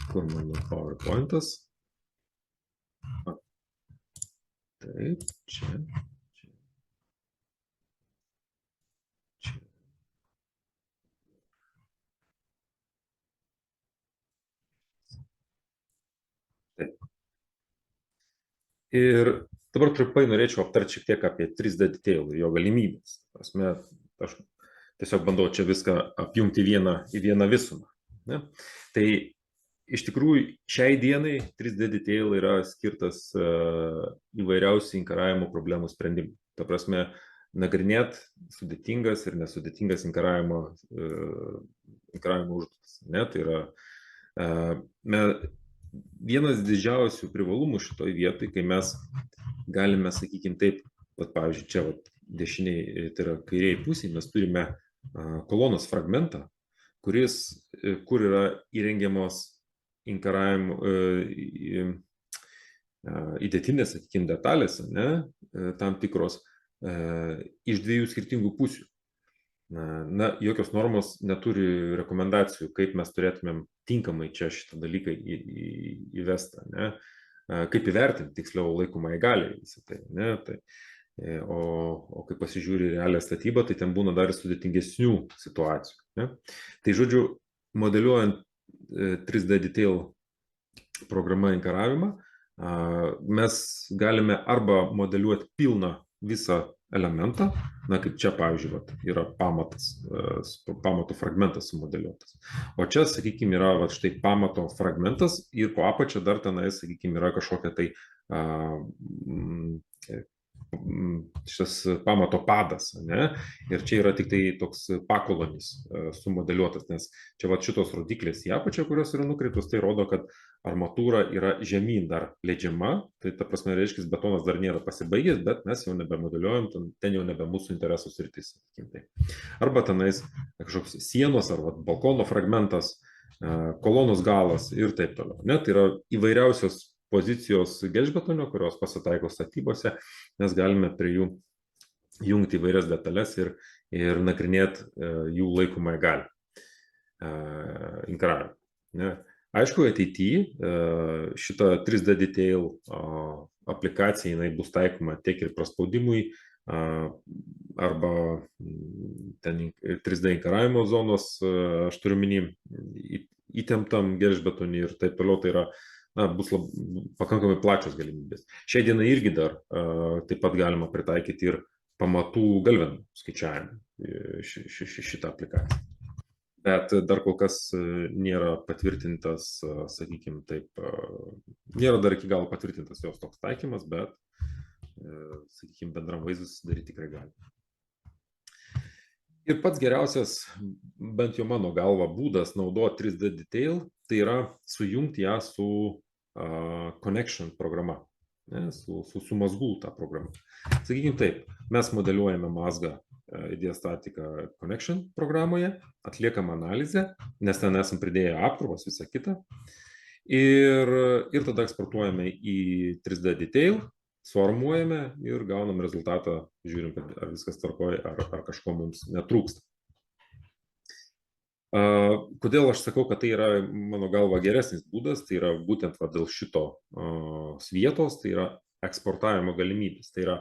kur mano PowerPointas. Taip, čia. Taip. Ir dabar trumpai norėčiau aptarti šiek tiek apie 3D Detail ir jo galimybės. Aš tiesiog bandau čia viską apjungti į vieną visumą. Ne? Tai iš tikrųjų šiai dienai 3D Detail yra skirtas įvairiausių inkaravimo problemų sprendimui. Ta prasme, nagrinėt sudėtingas ir nesudėtingas inkaravimo užduotis. Ne? Tai yra, vienas didžiausių privalumų šitoj vietoj, kai mes galime, sakykime taip, vat, pavyzdžiui, čia vat, dešiniai, tai yra kairiai pusiai, mes turime kolonos fragmentą, kur yra įrengiamos inkaravimo įdėtinės, sakykime, detalės, ne, tam tikros iš dviejų skirtingų pusių. Na, jokios normos neturi rekomendacijų, kaip mes turėtumėm tinkamai čia šitą dalyką įvestą, ne? Kaip įvertinti, tiksliau, laikomąją galią visą tai, ne? O kai pasižiūri realią statybą, tai ten būna dar sudėtingesnių situacijų, ne? Tai žodžiu, modeliuojant 3D Detail programą inkaravimą, mes galime arba modeliuoti pilną visą elementą, na kaip čia, pavyzdžiui, vat, yra pamato fragmentas sumodeliuotas. O čia, sakykime, yra vat, štai pamato fragmentas ir po apačia dar tenais, sakykime, yra kažkokia tai šitas pamato padas, ne? Ir čia yra tik tai toks pakolonis sumodeliuotas, nes čia vat šitos rodiklės į apačią, kurios yra nukreitos, tai rodo, kad armatūra yra žemyn dar leidžiama, tai ta prasme, reiškia, betonas dar nėra pasibaigęs, bet mes jau nebemodeliuojam, ten jau nebe mūsų interesų sritis. Arba tenais kažkoks sienos ar vat, balkono fragmentas, kolonos galas ir taip toliau. Ne? Tai yra įvairiausios pozicijos gelžbetonio, kurios pasitaiko statybose, mes galime prie jų jungti įvairias detalės ir nagrinėti jų laikomąją galią inkaravimą. Aišku, ateityje šita 3D Detail aplikacija jinai bus taikoma tiek ir praspaudimui arba ten 3D inkaravimo zonos, aš turiu minį, įtemptam gelžbetonį ir taip toliau, tai yra bus pakankamai plačios galimybės. Šiai dienai irgi dar taip pat galima pritaikyti ir pamatų galvenų skaičiavimą šitą aplikaciją. Bet dar kol kas nėra patvirtintas, sakykime taip, nėra dar iki galo patvirtintas jos toks taikymas, bet, sakykime, bendram vaizdui susidaryti tikrai gali. Ir pats geriausias, bent jau mano galva, būdas naudoti 3D Detail, tai yra sujungti ją su Connection programa, ne, su mazgų tą programą. Sakykime taip, mes modeliuojame mazgą Ideostatika Connection programoje, atliekam analizę, nes ten esam pridėję apkrovas, visą kitą, ir tada eksportuojame į 3D Detail, suarmuojame ir gaunam rezultatą, žiūrim, kad ar viskas tvarkoja, ar kažko mums netrūksta. Kodėl aš sakau, kad tai yra, mano galva, geresnis būdas, tai yra būtent dėl šito vietos, tai yra eksportavimo galimybės. Tai yra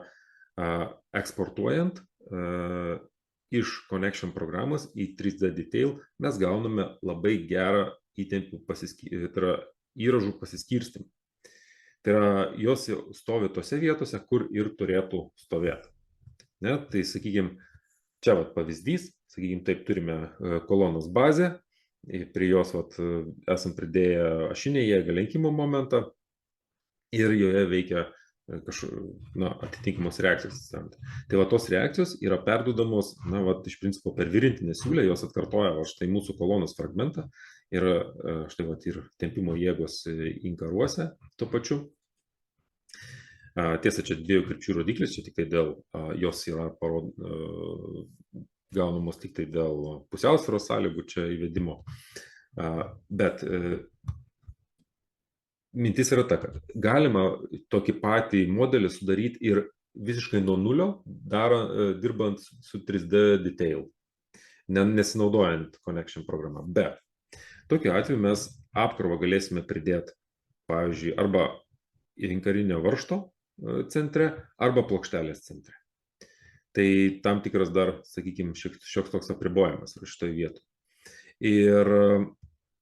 eksportuojant iš Connection programos į 3D Detail mes gauname labai gerą įtempių įražų pasiskirstimą. Tai yra, jos stovi tose vietose, kur ir turėtų stovėti. Ne? Tai, sakykime, čia pavyzdys, sakykime, taip turime kolonos bazę, prie jos esam pridėję ašinę jėgą lenkimo momentą ir joje veikia atitinkamos reakcijos. Tai tos reakcijos yra perduodamos, iš principo per virintinę siūlę, jos atkartoja štai mūsų kolonos fragmentą ir štai ir tempimo jėgos inkaruose tuo pačiu. Tiesa, čia dviejų krypčių rodiklis, čia tik tai dėl, jos yra gaunamos tik tai dėl pusiausvyros sąlygų čia įvedimo. Bet mintis yra ta, kad galima tokį patį modelį sudaryti ir visiškai nuo nulio, dirbant su 3D Detail, nesinaudojant Connection programą. Bet tokiu atveju mes apkrovą galėsime pridėti, pavyzdžiui, arba inkarinio varžto centre, arba plokštelės centre. Tai tam tikras dar, sakykime, šioks toks apribojimas yra šitoje vietoje. Ir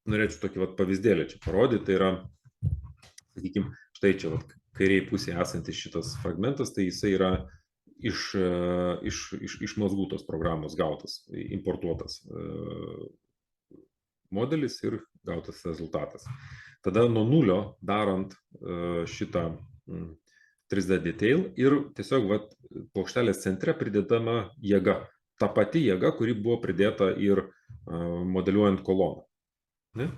norėčiau tokį pavyzdėlį čia parodyti, tai yra, sakykime, štai čia kairiai pusėje esantis šitas fragmentas, tai jisai yra iš mazgų tos programos gautas, importuotas modelis ir gautas rezultatas. Tada nuo nulio darant šitą 3D Detail ir tiesiog plokštelės centre pridedama jėga. Ta pati jėga, kuri buvo pridėta ir modeliuojant koloną. Ne?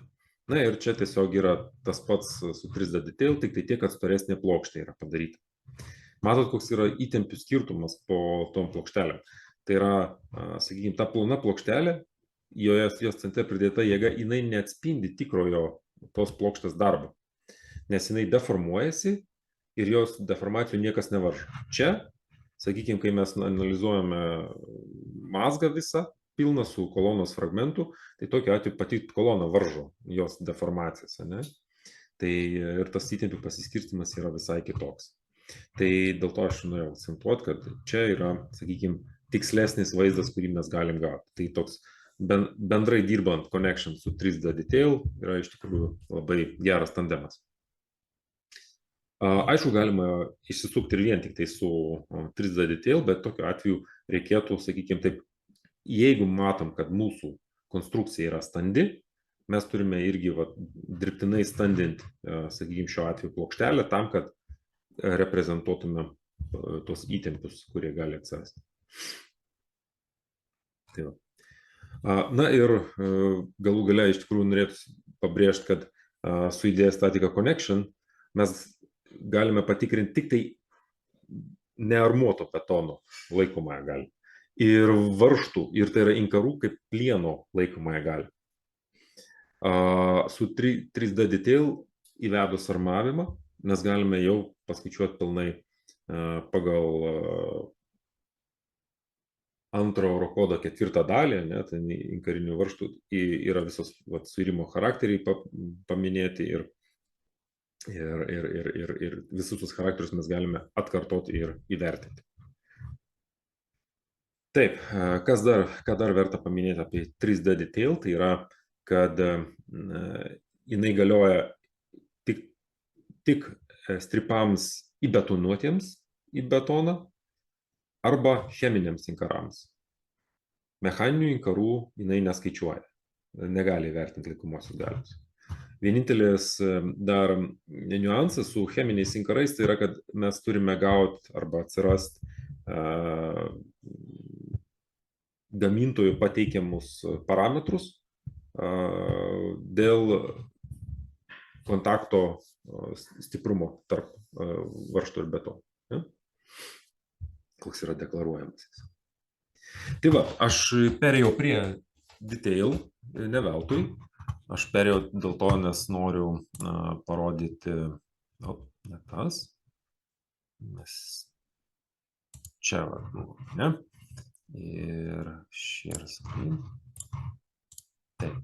Na ir čia tiesiog yra tas pats su 3D Detail, tik tai tiek, kad storesnė plokštė yra padaryta. Matot, koks yra įtempių skirtumas po tom plokštelėm. Tai yra, sakykime, ta plona plokštelė, jos centre pridėta jėga, jinai neatspindi tikrojo tos plokštės darbo, nes jinai deformuojasi ir jos deformacijų niekas nevaržo. Čia, sakykime, kai mes analizuojame mazgą visą, pilną su kolonos fragmentų, tai tokiu atveju pati kolona varžo jos deformacijas, ne? Tai ir tas įtempių pasiskirstimas yra visai kitoks. Tai dėl to aš norėjau akcentuoti, kad čia yra, sakykime, tikslesnis vaizdas, kurį mes galim gauti. Tai toks bendrai dirbant connection su 3D Detail yra iš tikrųjų labai geras tandemas. Aišku, galima išsisukti ir vien tik tai su 3D Detail, bet tokiu atveju reikėtų, sakykime, taip, jeigu matom, kad mūsų konstrukcija yra standi, mes turime irgi dirbtinai standinti, sakykime, šiuo atveju plokštelę tam, kad reprezentuotume tos įtempius, kurie gali atsirasti. Tai va. Na ir galų gale iš tikrųjų norėtų pabrėžti, kad su idėja statika connection mes galime patikrinti tik tai nearmuoto betono laikomąją galį. Ir varžtų, ir tai yra inkarų kaip plieno laikomąją galį. Su 3D Detail įvedus armavimą mes galime jau paskaičiuoti pilnai pagal antro Eurokodo 4 dalį, ne, tai inkarinių varžtų yra visos suirimo charakteriai paminėti ir visus tus charakterius mes galime atkartoti ir įvertinti. Taip, ką dar verta paminėti apie 3D Detail, tai yra, kad jinai galioja tik stripams įbetonuotiems į betoną arba cheminiams inkarams. Mechaninių inkarų jinai neskaičiuoja, negali vertinti laikomosios galios. Vienintelis dar niuansas su cheminiais inkarais tai yra, kad mes turime gauti arba atsirasti gamintojų pateikiamus parametrus dėl kontakto stiprumo tarp varžtų ir betono. Ja? Koks yra deklaruojamas. Tai va, aš perėjau prie Detail, ne veltui. Aš perėjau dėl to, nes noriu parodyti, ne tas, nes čia buvo, ne? Ir share screen. Taip.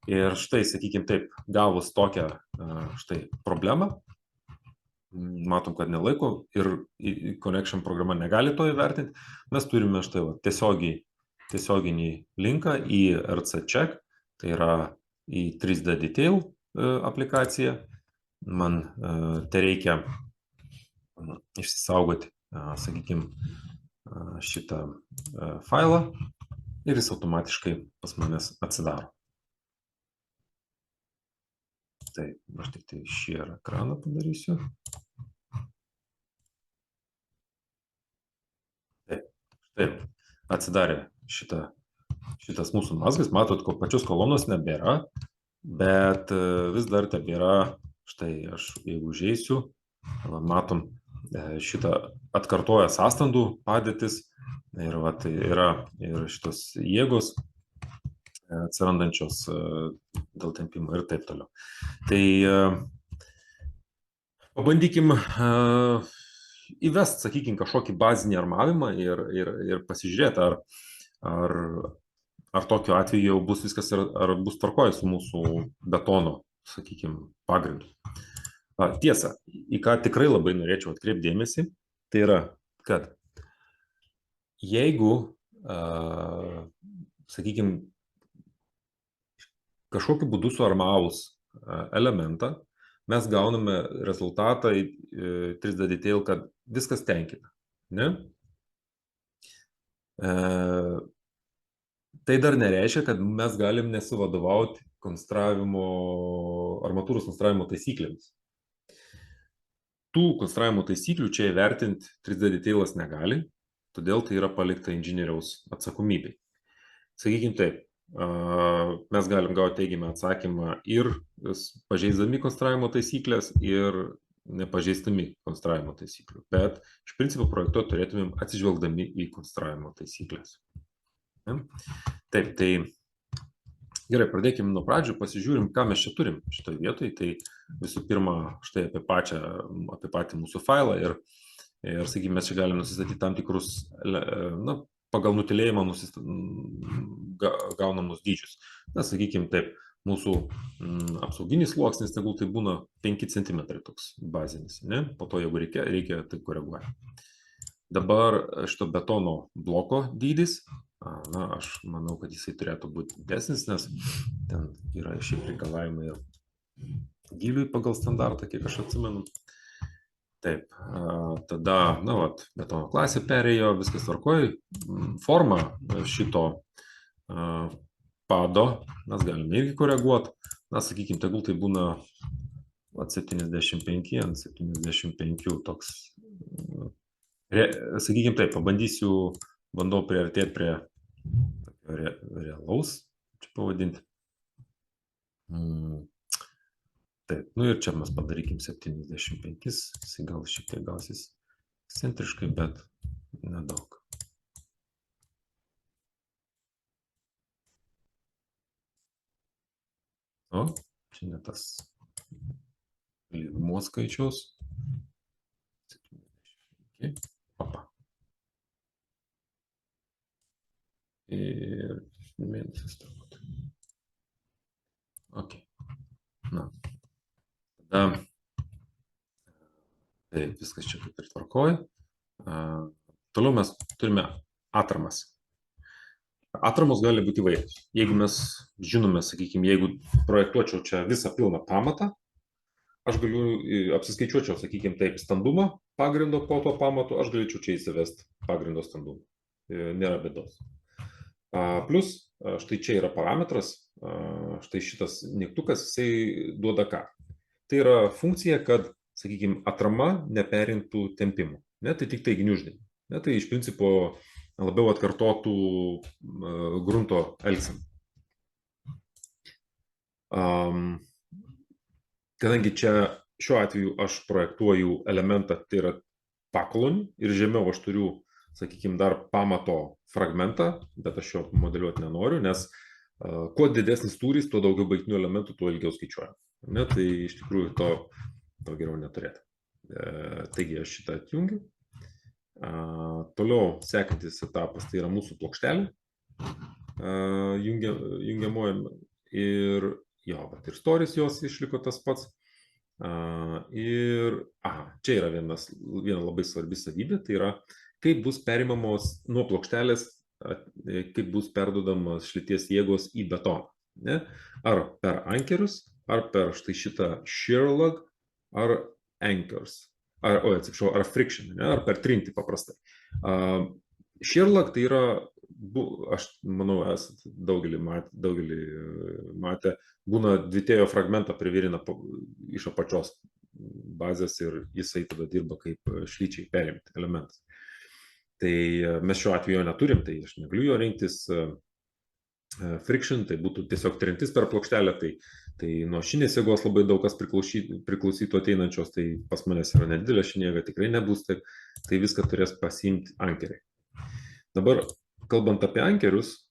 Ir štai, sakykime taip, gavus tokią štai problemą, matom, kad nelaiko ir connection programa negali to įvertinti, mes turime štai tiesioginį linką į RC Check, tai yra į 3D Detail aplikaciją. Man tereikia išsisaugoti, sakykime, šitą failą ir jis automatiškai pas manęs atsidaro. Taip, aš tik tai share ekraną padarysiu. Taip, atsidarė šitas mūsų mazgas, matot, pačios kolonos nebėra, bet vis dar tebėra, štai aš jeigu užeisiu, matom šitą atkartoja sąstandų padėtis ir tai yra ir šitos jėgos atsirandančios dėl tempimo ir taip toliau. Tai pabandykim įvesti, sakykime, kažkokį bazinį armavimą ir pasižiūrėti, ar tokiu atveju jau bus viskas, ar bus tvarkoje su mūsų betono, sakykime, pagrindu. Tiesa, į ką tikrai labai norėčiau atkreipti dėmesį, tai yra, kad jeigu, sakykime, kažkokiu būdu suarmavus elementą, mes gauname rezultatą į 3D Detail, kad viskas tenkina. Ne? Tai dar nereiškia, kad mes galim nesivadovauti armatūros konstravimo taisyklėmis. Tų konstravimo taisyklių čia įvertinti 3D Detailas negali, todėl tai yra palikta inžinieriaus atsakomybei. Sakykime taip, mes galim gauti teigiamą atsakymą ir pažeisdami konstravimo taisyklės, ir nepažeistami konstravimo taisyklių. Bet iš principo projektuoti turėtumėm atsižvelgdami į konstravimo taisyklės. Taip, tai gerai, pradėkime nuo pradžių, pasižiūrim, ką mes čia turim šitoje vietoje. Tai visų pirma, štai apie patį mūsų failą ir sakykime, mes čia galim nusistatyti tam tikrus, pagal nutilėjimą gaunamus dydžius. Na, sakykime taip, mūsų apsauginis sluoksnis, tegul tai būna 5 cm toks bazinis, ne? Po to, jeigu reikia taip koreguoti. Dabar šito betono bloko dydis, na, aš manau, kad jisai turėtų būti didesnis, nes ten yra šiaip reikalavimai ir gyliui pagal standartą, kiek aš atsimenu. Taip, tada, na, betono klasė perėjo, viskas tvarkoj. Forma šito pado mes galime irgi koreguoti. Na, sakykime, tegul tai būna 75 ant 75 toks. Sakykime taip, bandau priartėti prie realaus, čia pavadinti. Taip, nu ir čia mes padarykim 75, jisai gal šiek tiek gausis centriškai, bet nedaug. O, čia ne tas lygmuo skaičiaus. 75, opa. Ir minusas turbūt. Ok, na. Tai viskas čia kaip ir tvarkoja. Toliau mes turime atramas. Atramos gali būti įvairios. Jeigu mes žinome, sakykime, jeigu projektuočiau čia visą pilną pamatą, aš galiu apsiskaičiuočiau, sakykime, taip, standumą pagrindo po to pamato, aš galėčiau čia įsivesti pagrindo standumą. Nėra bėdos. Plus, štai čia yra parametras, štai šitas mygtukas, jisai duoda ką? Tai yra funkcija, kad, sakykime, atrama neperintų tempimų. Ne, tai tik tai gniuždami. Ne, tai iš principo labiau atkartotų grunto elgseną. Kadangi čia šiuo atveju aš projektuoju elementą, tai yra pakolonį, ir žemiau aš turiu, sakykime, dar pamato fragmentą, bet aš jo modeliuoti nenoriu, nes kuo didesnis tūris, tuo daugiau baigtinių elementų, tuo ilgiau skaičiuojam. Ne, tai iš tikrųjų to geriau neturėti. Taigi aš šitą atjungiu. Toliau sekantis etapas, tai yra mūsų plokštelė jungiamoji, ir ir storis jos išliko tas pats. Ir čia yra viena labai svarbi savybė, tai yra kaip bus perimamos nuo plokštelės, kaip bus perduodamos šlities jėgos į betoną. Ne? Ar per ankerius, ar per štai šitą shear lug, ar anchors, ar friction, ne? Ar per trintį paprastai. Shear lug tai yra, aš manau, daugelį matė, būna dvitėjo fragmentą privirina iš apačios bazės ir jisai tada dirba kaip šlyčiai perimti elementas. Tai mes šiuo atveju jo neturim, tai aš negaliu jo rinktis. Friction, tai būtų tiesiog trintis per plokštelę, tai nuo ašinės jėgos labai daug kas priklausytų ateinančios, tai pas manęs yra nedidelė ašinė jėga, tikrai nebus, tai viską turės pasiimti ankeriai. Dabar, kalbant apie ankerius,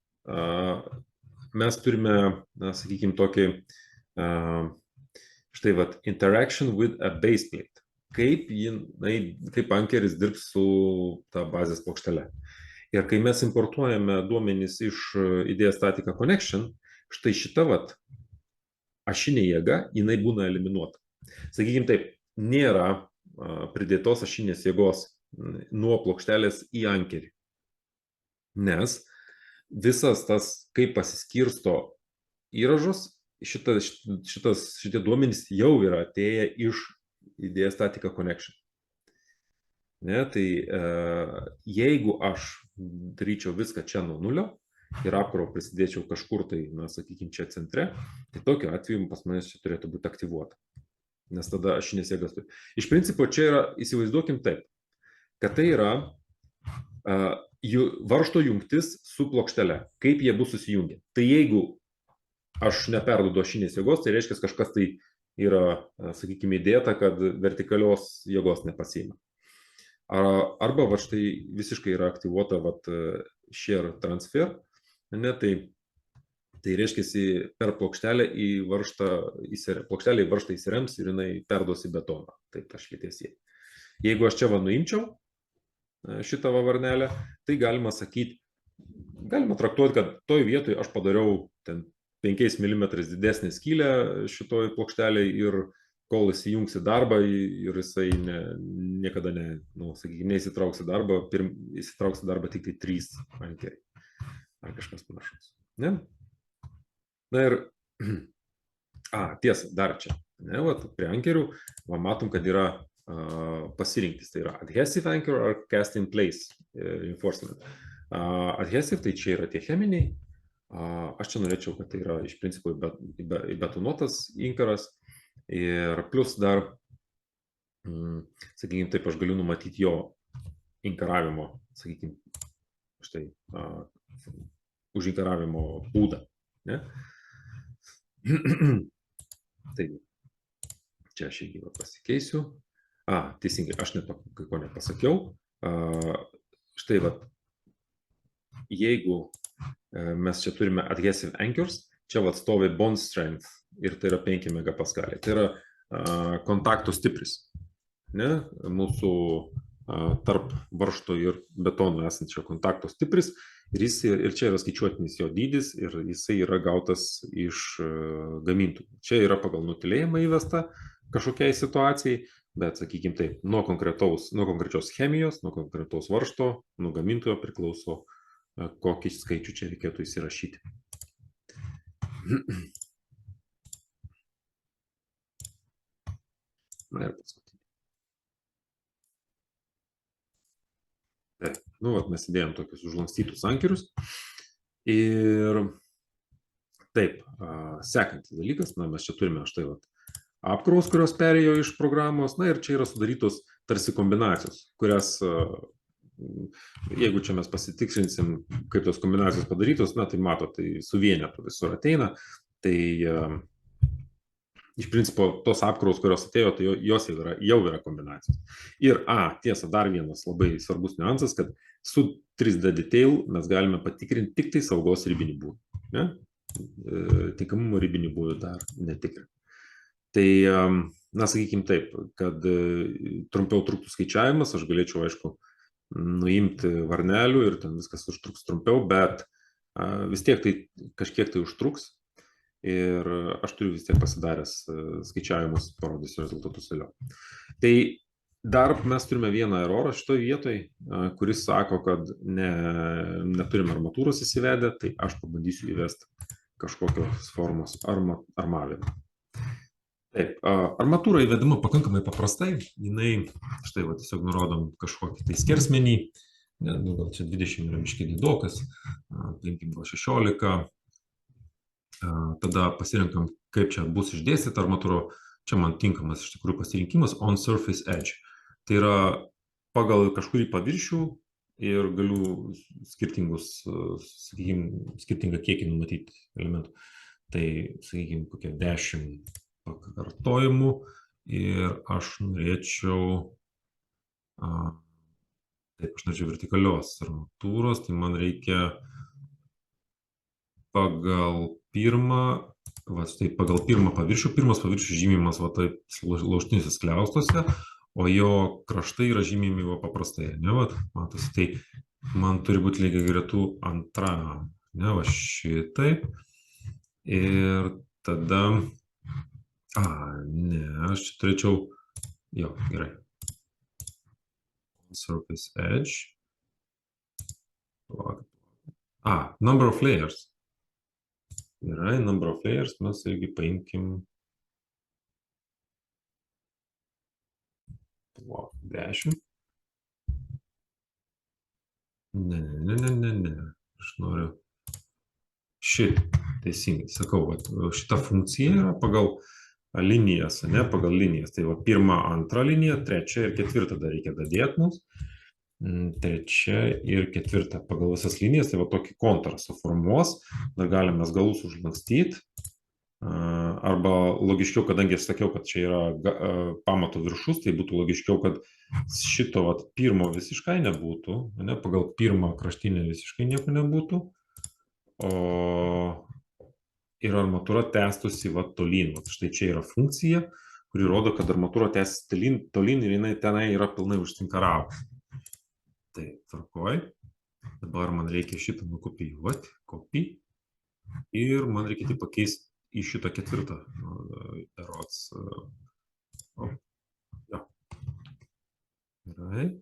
mes turime, sakykime, tokį, štai interaction with a base plate. Kaip ankeris dirbs su ta bazės plokštele. Ir kai mes importuojame duomenys iš Idea Statica Connection, štai šita ašinė jėga, jinai būna eliminuota. Sakykime taip, nėra pridėtos ašinės jėgos nuo plokštelės į ankerį. Nes visas tas, kaip pasiskirsto įražos, šitie duomenys jau yra atėję iš Idea Statica Connection. Ne, tai jeigu aš daryčiau viską čia nuo nulio ir apkrovą prisidėčiau kažkur tai, sakykime, čia centre, tai tokiu atveju pas manęs čia turėtų būti aktyvuota. Nes tada ašinės jėgas turi. Iš principo čia yra, įsivaizduokim taip, kad tai yra varžto jungtis su plokštele, kaip jie bus susijungę. Tai jeigu aš neperduodu ašinės jėgos, tai reiškia, kažkas tai yra, sakykime, įdėta, kad vertikalios jėgos nepasiima. Arba va štai visiškai yra aktyvuota share transfer, ne, tai reiškia, per plokštelę į varžtą įsirems ir jinai perduos į betoną. Taip, ta švietiesiai. Jeigu aš čia nuimčiau šitą varnelę, tai galima sakyti, galima traktuoti, kad toj vietoj aš padariau ten 5 mm didesnį skylę šitoj plokštelėj ir kol jis įjungs į darbą ir jisai niekada neįsitrauks į darbą, įsitrauks į darbą tik tai 3 ankeriai ar kažkas panašaus. Ne? Na ir, tiesa, dar čia, ne, prie ankerių, matom, kad yra pasirinktis, tai yra adhesive anchor ar cast in place reinforcement. Adhesive, tai čia yra tie cheminiai, aš čia norėčiau, kad tai yra iš principo įbetonuotas inkaras ir plus dar, sakykime, taip aš galiu numatyti jo inkaravimo, sakykime, štai, užinkaravimo būdą. Ne? Taigi, čia aš irgi pasikeisiu. Teisingai, aš kai ko nepasakiau. Štai, jeigu mes čia turime adhesive anchors, čia stovi bond strength ir tai yra 5 megapaskaliai. Tai yra kontakto stipris, ne? Mūsų tarp varžto ir betono esančio kontakto stipris ir čia yra skaičiuotinis jo dydis ir jisai yra gautas iš gamintojų. Čia yra pagal nutylėjimą įvesta kažkokiai situacijai, bet, sakykime taip, nuo konkrečios chemijos, nuo konkretaus varžto, nuo gamintojo priklauso, kokį skaičių čia reikėtų įsirašyti. Na ir paskutinį. Mes įdėjom tokius užlankstytus ankerius. Ir taip, sekantis dalykas, mes čia turime štai apkrovos, kurios perėjo iš programos, ir čia yra sudarytos tarsi kombinacijos, kurias, jeigu čia mes pasitikslinsim, kaip tos kombinacijos padarytos, tai matot, tai suvienytų visur ateina, tai iš principo tos apkrovos, kurios atėjo, tai jos jau yra kombinacijos. Ir, tiesa, dar vienas labai svarbus niuansas, kad su 3D Detail mes galime patikrinti tik tai saugos ribinį būvį, ne? Tinkamumo ribinį būvį dar netikrinti. Tai, sakykime taip, kad trumpiau truktų skaičiavimas, aš galėčiau, aišku, nuimti varnelių ir ten viskas užtruks trumpiau, bet vis tiek tai kažkiek tai užtruks ir aš turiu vis tiek pasidaręs skaičiavimus, parodysiu rezultatus vėliau. Tai dar mes turime vieną erorą šitoje vietoje, kuris sako, kad neturime armatūros įsivedę, tai aš pabandysiu įvesti kažkokios formos armavimą. Taip, armatūra įvedama pakankamai paprastai, jinai, štai, tiesiog nurodom kažkokį tai skersmenį, gal čia 20 yra miškiai didokas, paimkim gal 16, tada pasirinkam, kaip čia bus išdėstyta armatūra, čia man tinkamas iš tikrųjų pasirinkimas on surface edge, tai yra pagal kažkurį paviršių ir galiu skirtingus, sakykime, skirtingą kiekį numatyti elementų, tai, sakykime, kokie 10 pakartojimų ir aš norėčiau vertikalios armatūros, tai man reikia pagal pirmą paviršių, pirmas paviršių žymimas laužtiniuose skliaustuose, o jo kraštai yra žymimi paprastai, matosi, tai man turi būti lygiai gretų antram, šitaip, ir tada aš čia turėčiau, gerai. Surface edge. Number of layers. Gerai, number of layers, mes irgi paimkim 10. Ne. Aš noriu teisingai, sakau, šita funkcija yra pagal linijas, pagal linijas. Tai pirma, antra linija, trečia ir ketvirta dar reikia dadėti mums. trečia ir ketvirta pagal visas linijas, tai va tokį konturą suformuos, dar galim mes galus užlankstyti, arba logiškiau, kadangi aš sakiau, kad čia yra pamato viršus, tai būtų logiškiau, kad šito vat, pirmo visiškai nebūtų, ne, pagal pirmą kraštinę visiškai nieko nebūtų, ir armatūra tęstųsi va tolyn. Va, štai čia yra funkcija, kuri rodo, kad armatūra tęsiasi tolyn ir jinai tenai yra pilnai užsinkaravo. Tai tvarkoj. Dabar man reikia šitą nukopijuoti, copy. Ir man reikia tai pakeisti į šitą ketvirtą. Berods. Ja. Gerai.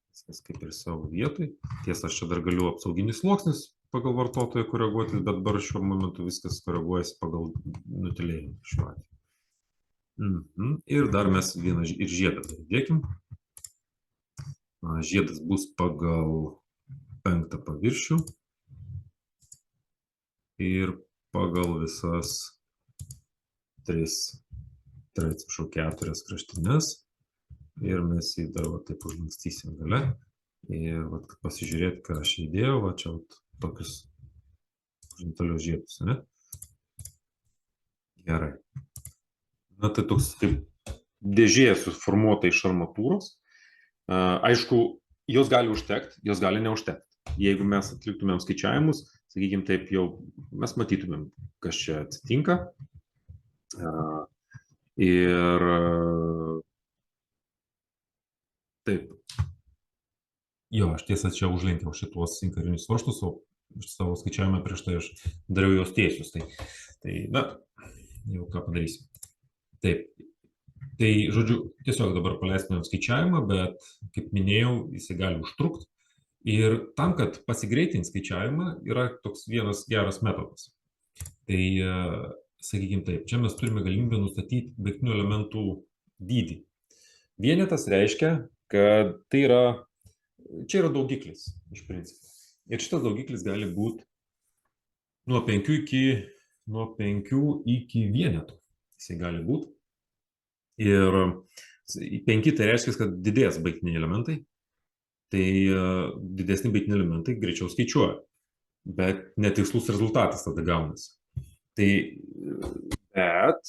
Viskas kaip ir savo vietoj. Tiesa, aš čia dar galiu apsauginis sluoksnis pagal vartotoją koreguoti, bet dabar šiuo momentu viskas koreguojasi pagal nutylėjimą šiuo atveju. Ir dar mes vieną ir žiedą dėkim. Žiedas bus pagal 5 paviršių ir pagal visas 4 kraštines. Ir mes jį dar va, taip užlankstysim gale. Ir va, pasižiūrėti, ką aš įdėjau, va čia va, tokius horizontalius žiedus, ne? Gerai. Na, tai toks kaip dėžė suformuota iš armatūros. Aišku, jos gali užtekti, jos gali neužtekti. Jeigu mes atliktumėm skaičiavimus, sakykime taip, jau mes matytumėm, kas čia atsitinka. Ir taip. Jo, aš tiesa čia užlenkiau šituos inkarinius varžtus, o savo skaičiavimą prieš tai aš dariau jos tiesius. Tai na, jau ką padarysim. Taip. Tai, žodžiu, tiesiog dabar paleistumėm skaičiavimą, bet, kaip minėjau, jisai gali užtrukti. Ir tam, kad pasigreitinti skaičiavimą, yra toks vienas geras metodas. Tai, sakykime taip, čia mes turime galimybę nustatyti baigtinių elementų dydį. Vienetas reiškia, kad tai yra, čia yra daugiklis iš principo. Ir šitas daugiklis gali būti nuo 5 iki vienetų. Jisai gali būti. Ir 5 tai reiškia, kad didės baigtiniai elementai. Tai didesni baigtiniai elementai greičiau skaičiuoja. Bet netikslus rezultatas tada gaunasi. Tai bet,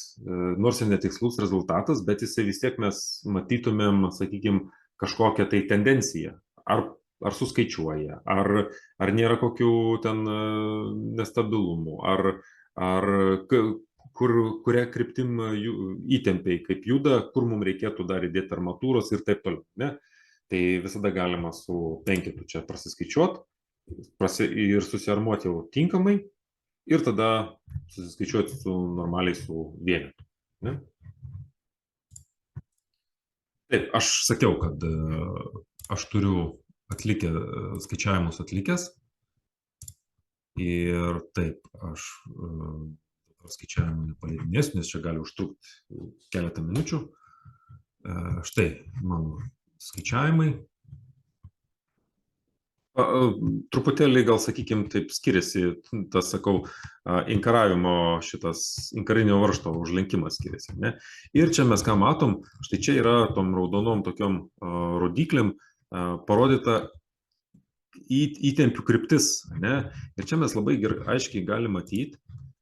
nors ir netikslus rezultatas, bet jisai vis tiek mes matytumėm, sakykime, kažkokią tai tendenciją. Ar suskaičiuoja, ar nėra kokių ten nestabilumų, ar kuria kryptim įtempiai kaip juda, kur mums reikėtų dar įdėti armatūros ir taip toliau. Ne? Tai visada galima su 5 čia prasiskaičiuoti ir susiarmuoti jau tinkamai ir tada susiskaičiuoti normaliai su vienetu. Ne? Taip, aš sakiau, kad aš turiu skaičiavimus atlikęs ir taip, aš skaičiavimą nepaleidinėsiu, nes čia gali užtrukti keletą minučių. Štai mano skaičiavimai. Truputėlį gal, sakykime, taip skiriasi, tas, sakau, inkarinio varžto užlenkimas skiriasi. Ne? Ir čia mes ką matom, štai čia yra tom raudonom tokiom rodiklėm parodyta įtempių kryptis. Ne? Ir čia mes labai aiškiai galime matyti,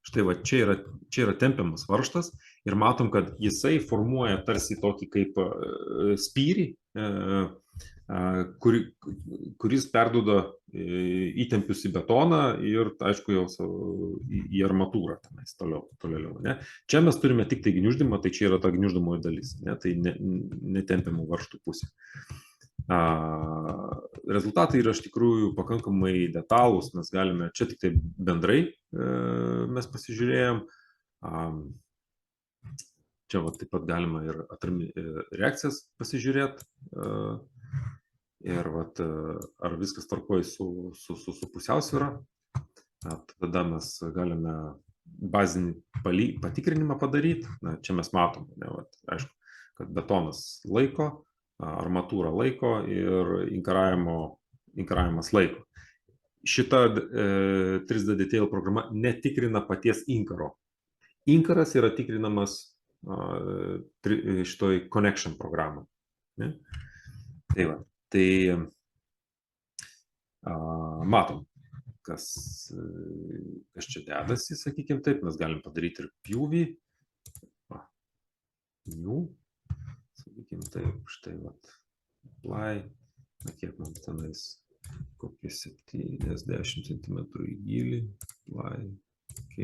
štai va, čia yra tempiamas varžtas ir matom, kad jisai formuoja tarsi tokį kaip spyrį, kuris perduoda įtempius į betoną ir, aišku, jau į armatūrą tenais toliau. Ne? Čia mes turime tik tai gniuždymą, tai čia yra ta gniuždamoji dalis, ne? Tai netempiamų varžtų pusė. Rezultatai yra iš tikrųjų pakankamai detalūs, mes galime, čia tik tai bendrai mes pasižiūrėjom, čia va, taip pat galima ir reakcijas pasižiūrėti ir vat, ar viskas tvarkoj su pusiausvyra, tada mes galime bazinį patikrinimą padaryti, čia mes matome, ne, vat, aišku, kad betonas laiko, armatūra laiko ir inkaravimas laiko. Šita 3D Detail programa netikrina paties inkaro. Inkaras yra tikrinamas šitoj connection programai. Ne? Tai va. Tai matom, kas čia dedasi, sakykime taip, mes galim padaryti ir pjūvį. Sakykime taip, štai vat, apply, kiek mums tenais, kokie 70 cm į gylį, apply, ok.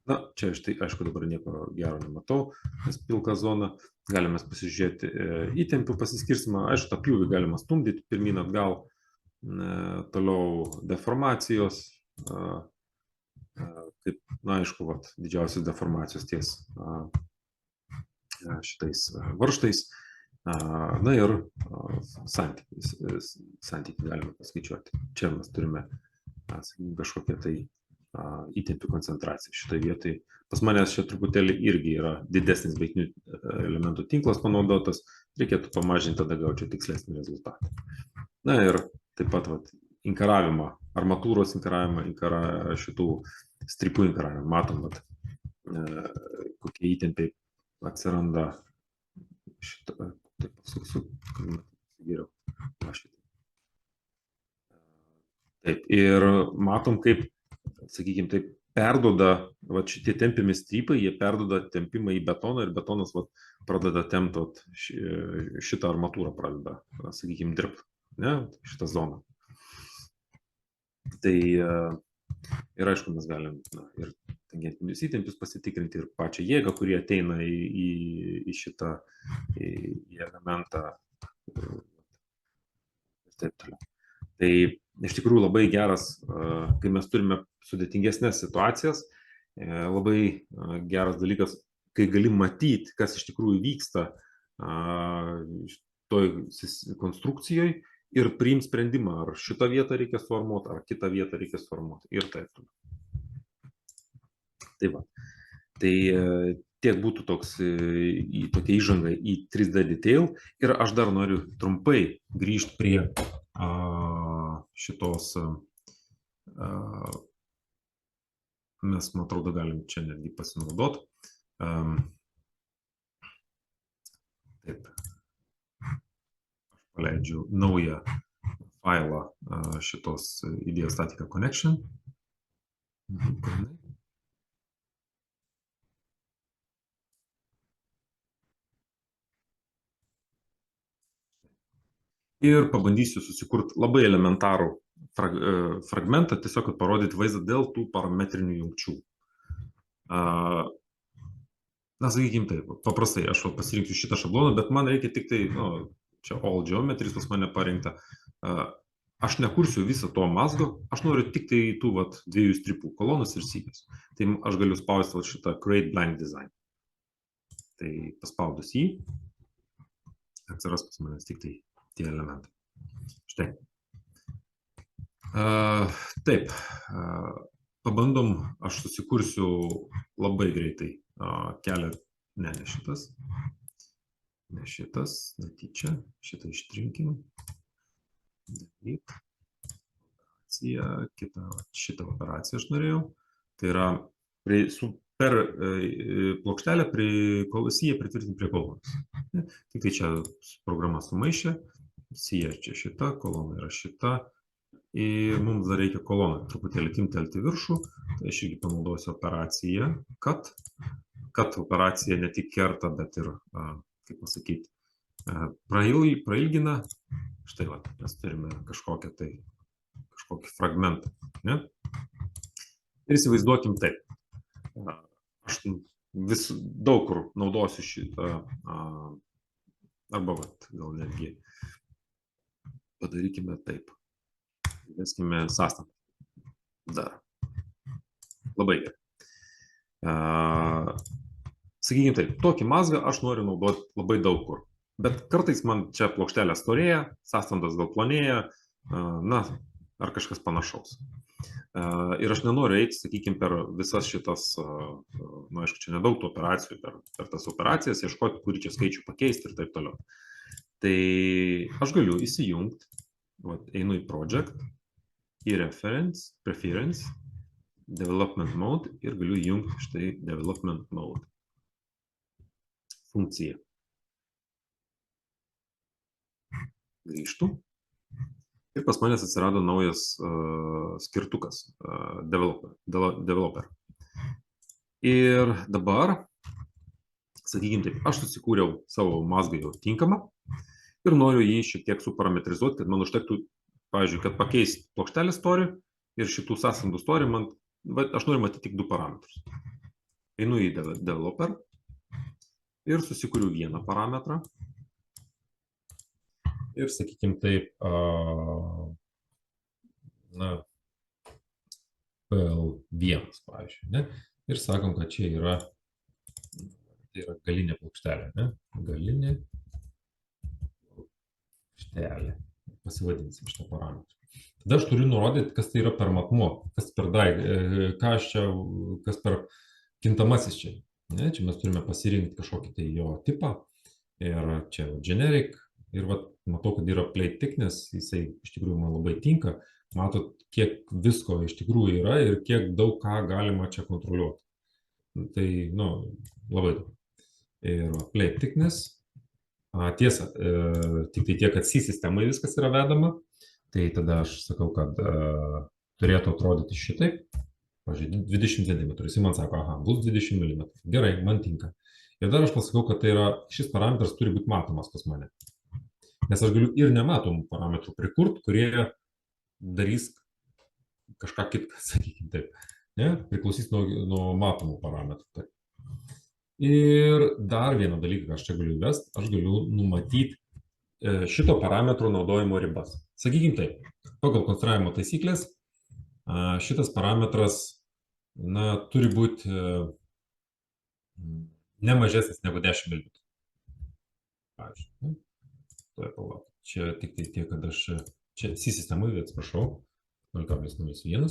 Na, čia aš tai, aišku, dabar nieko gero nematau, nes pilka zona, galime pasižiūrėti įtempių pasiskirstimą, aišku, tą pjūvį galima stumdyti pirmin atgal, toliau deformacijos, kaip, na, aišku, vat, didžiausios deformacijos ties šitais varžtais, na ir santykį galime paskaičiuoti. Čia mes turime, sakykime, kažkokią tai įtempių koncentraciją šitoje vietoje. Pas manęs čia truputėlį irgi yra didesnis veiktinių elementų tinklas panaudotas, reikėtų pamažinti, tada gaučiau tikslesnį rezultatą. Na ir taip pat vat, inkaravimą, armatūros inkaravimą, šitų stripų inkaravimą. Matom, vat, kokie įtempiai atsiranda šitą, taip, geriau. Taip, ir matom, kaip, sakykime, taip, perduoda, va, šitie tempiami strypai, jie perduoda tempimą į betoną ir betonas va, pradeda tempti šitą armatūrą, pradeda, sakykime, dirbti, ne, šitą zoną. Tai ir aišku, mes galim ir tangentinius įtempius pasitikrinti ir pačią jėgą, kurie ateina į šitą į elementą ir taip toliau. Tai iš tikrųjų labai geras, kai mes turime sudėtingesnės situacijas, labai geras dalykas, kai gali matyti, kas iš tikrųjų vyksta toj konstrukcijoje ir priimt sprendimą, ar šitą vietą reikia suformuoti, ar kitą vietą reikia suformuoti ir taip toliau. Tai va, tai tiek būtų tokia įžanga į 3D detail ir aš dar noriu trumpai grįžti prie šitos, mes, man atrodo, galim čia netgi pasinaudoti. Taip, aš paleidžiu naują failą šitos Idiostatica Connection. Ir pabandysiu susikurti labai elementarų fragmentą, tiesiog parodyti vaizdą dėl tų parametrinių jungčių. Na, sakykime taip, paprastai aš pasirinksiu šitą šabloną, bet man reikia tik tai, čia all geometries pas mane parinkta, aš nekursiu visą to mazgo, aš noriu tik tai tų dviejų stripų, kolonas ir sykės. Tai aš galiu spausti šitą Create Blank Design. Tai paspaudus jį, atsiras pas manęs tik tai tie elementai. Štai. Taip, pabandom, aš susikursiu labai greitai kelią, ne šitas, netyčia, šitą ištrinkim. Šitą operaciją aš norėjau. Tai yra per plokštelę siją pritvirtinti prie kolonos. Tik tai čia programa sumaišė. Sija čia šita, kolona yra šita ir mums dar reikia koloną truputėlį timtelti viršų, tai aš irgi panaudosiu operaciją cut. Cut operacija ne tik kerta, bet ir, kaip pasakyti, prailgina. Štai va, mes turime kažkokį fragmentą. Ne? Ir įsivaizduokim taip. Aš vis daug kur naudosiu šitą, arba gal netgi padarykime taip. Įveskime sąstatą. Dar. Labai gerai. Sakykime taip, tokį mazgą aš noriu naudoti labai daug kur. Bet kartais man čia plokštelė storėja, sąstandas gal plonėja, na, ar kažkas panašaus. Ir aš nenoriu eiti, sakykime, per visas šitas, na, aišku, čia nedaug tų operacijų, per tas operacijas, ieškoti, kurį čia skaičių pakeisti ir taip toliau. Tai aš galiu įsijungti, einu į Project, į Preference, Development Mode ir galiu įjungti štai Development Mode funkciją. Grįžtu. Ir pas manęs atsirado naujas skirtukas developer. Ir dabar, sakykime taip, aš susikūriau savo mazgą jau tinkamą ir noriu jį šiek tiek suparametrizuoti, kad man užtektų, pavyzdžiui, kad pakeist plokštelės storį ir šitų sąsandų storį, aš noriu matyti tik 2 parametrus. Einu į developer ir susikuriu vieną parametrą. Ir, sakykime taip, PL1, pavyzdžiui, ne? Ir sakom, kad čia yra, tai yra galinė plokštelė, ne? Galinė plokštelė. Pasivadinsim šitą parametrą. Tada aš turiu nurodyti, kas tai yra per matmuo, kas per kas per kintamasis čia. Ne? Čia mes turime pasirinkti kažkokį tai jo tipą. Ir čia generic. Ir matau, kad yra plate thickness, jisai iš tikrųjų man labai tinka. Matot, kiek visko iš tikrųjų yra ir kiek daug ką galima čia kontroliuoti. Tai, labai daug. Ir plate thickness. Tiesa, tik tai tiek, kad C sistemai viskas yra vedama. Tai tada aš sakau, kad turėtų atrodyti šitaip. Pavyzdžiui, 20 cm. Jis man sako, bus 20 mm. Gerai, man tinka. Ir dar aš pasakau, kad tai yra, šis parametras turi būti matomas pas mane. Nes aš galiu ir nematomų parametrų prikurti, kurie darys kažką kitką, sakykime taip. Ne? Priklausys nuo matomų parametrų. Taip. Ir dar vieną dalyką, ką aš čia galiu įvesti, aš galiu numatyti šito parametro naudojimo ribas. Sakykime taip, pagal konstravimo taisyklės šitas parametras turi būti ne mažesnis negu 10 mm. Pavyzdžiui, čia tik tai tiek, kad aš čia C sistemai, atsiprašau, 0,01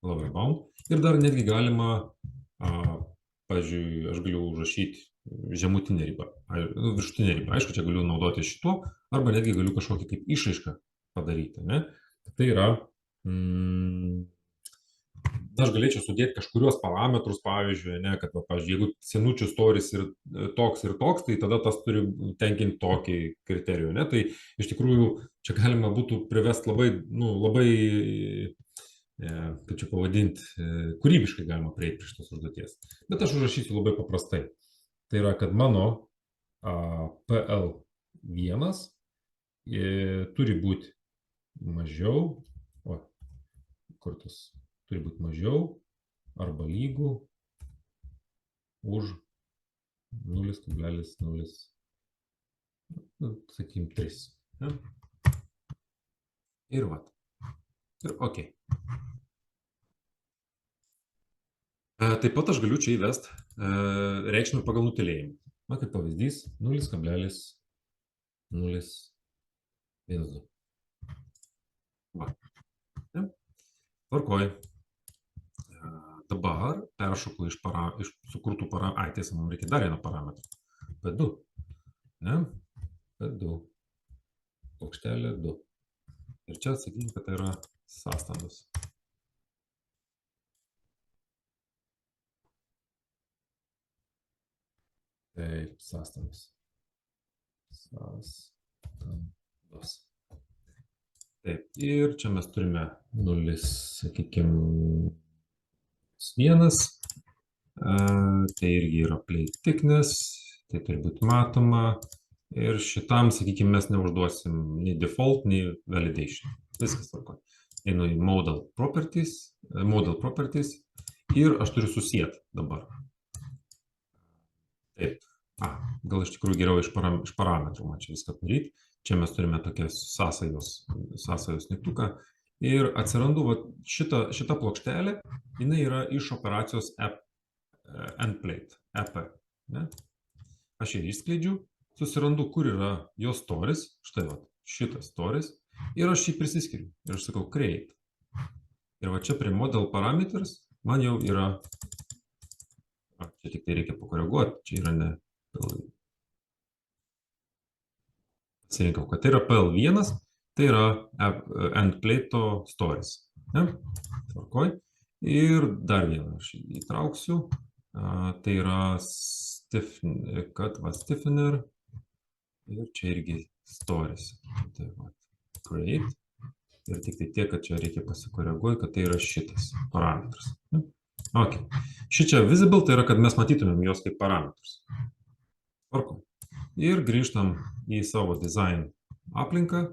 lower bound. Ir dar netgi galima, pavyzdžiui, aš galiu užrašyti žemutinę ribą, viršutinę ribą. Aišku, čia galiu naudoti šituo, arba netgi galiu kažkokį kaip išraišką padaryti. Ne? Tai yra, aš galėčiau sudėti kažkurios parametrus, pavyzdžiui, ne, kad, pavyzdžiui, jeigu senučių storis ir toks, tai tada tas turi tenkinti tokį kriterijų. Ne? Tai iš tikrųjų čia galima būtų privesti labai, kaip čia pavadinti, kūrybiškai galima prieiti prie šitos užduoties. Bet aš užrašysiu labai paprastai. Tai yra, kad mano PL1 turi būti mažiau, kur tas turi būti mažiau arba lygų už 0,0, sakykime, 3. Ja? Ir Ir OK. Taip pat aš galiu čia įvesti reikšmę pagal nutylėjimą. Kaip pavyzdys 0,012. Tvarkoj. Dabar peršoku iš sukurtų parametrų. Tiesa, mums reikia dar vieną parametrą. P2. Ne? P2. Plokštelė 2. Ir čia sakykime, kad tai yra sąstandos. Taip, sąstandos. Taip, ir čia mes turime 0, sakykime, 1. Tai irgi yra plate thickness, tai turi būti matoma. Ir šitam, sakykime, mes neužduosim nei default, nei validation. Viskas tvarko. Einu į model properties ir aš turiu susijęti dabar. Taip. Gal iš tikrųjų geriau iš parametrų man čia viską daryti. Čia mes turime tokias sąsajos mygtuką. Ir atsirandu šita plokštelė, jinai yra iš operacijos endplate, EP. Ne? Aš jį išskleidžiu, susirandu, kur yra jo storis, štai šitas storis, ir aš jį prisiskiriu. Ir aš sakau create. Ir čia prie model parameters man jau yra, čia tik tai reikia pakoreguoti, čia yra ne pasirinkau, kad tai yra PL1, tai yra endplate storis. Ne? Tvarkoj. Ir dar vieną aš įtrauksiu, tai yra stiffener, ir čia irgi stories. Tai va, create. Ir tik tai tiek, kad čia reikia pasikoreguoti, kad tai yra šitas parametras. Ok. Šičia visible tai yra, kad mes matytumėm jos kaip parametrus. Tvarkom. Ir grįžtam į savo design aplinką.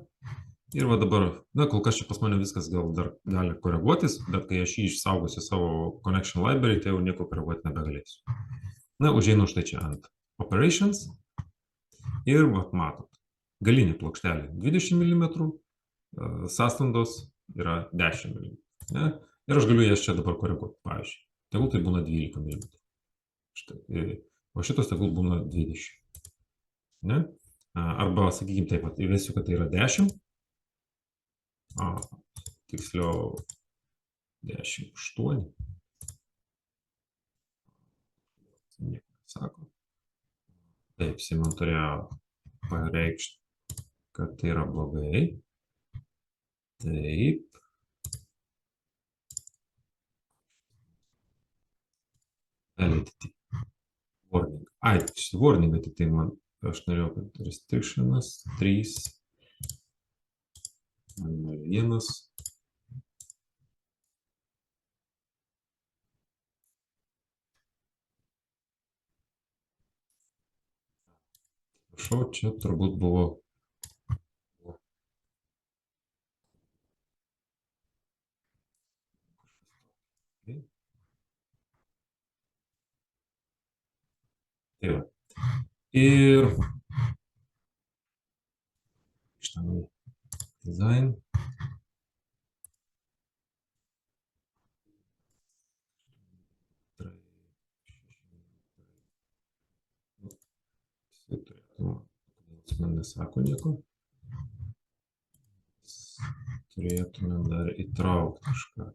Ir va dabar, na, kol kas čia pas mane viskas gal dar gali koreguotis, bet kai aš jį išsaugosiu savo connection library, tai jau nieko koreguoti nebegalėsiu. Na, užeinu štai čia ant operations ir va, matot, galinė plokštelė 20 mm, sąstandos yra 10 mm. Ne? Ir aš galiu jas čia dabar koreguoti, pavyzdžiui. Tegul tai būna 12 mm. Štai, o šitos tegul būna 20. Ne? Arba, sakykime taip pat, įvesiu, kad tai yra 10. Tiksliau 10,8. Nieko nesako. Taip, jis man turėjo pareikšti, kad tai yra blogai. Taip. Validity. Warning. Ai, warning, tik tai man, aš norėjau, kad restrictionas 3. 1. Prašau, čia turbūt buvo. Tai va. Ir šitame design. Man nesako nieko. Turėtume dar įtraukti kažką.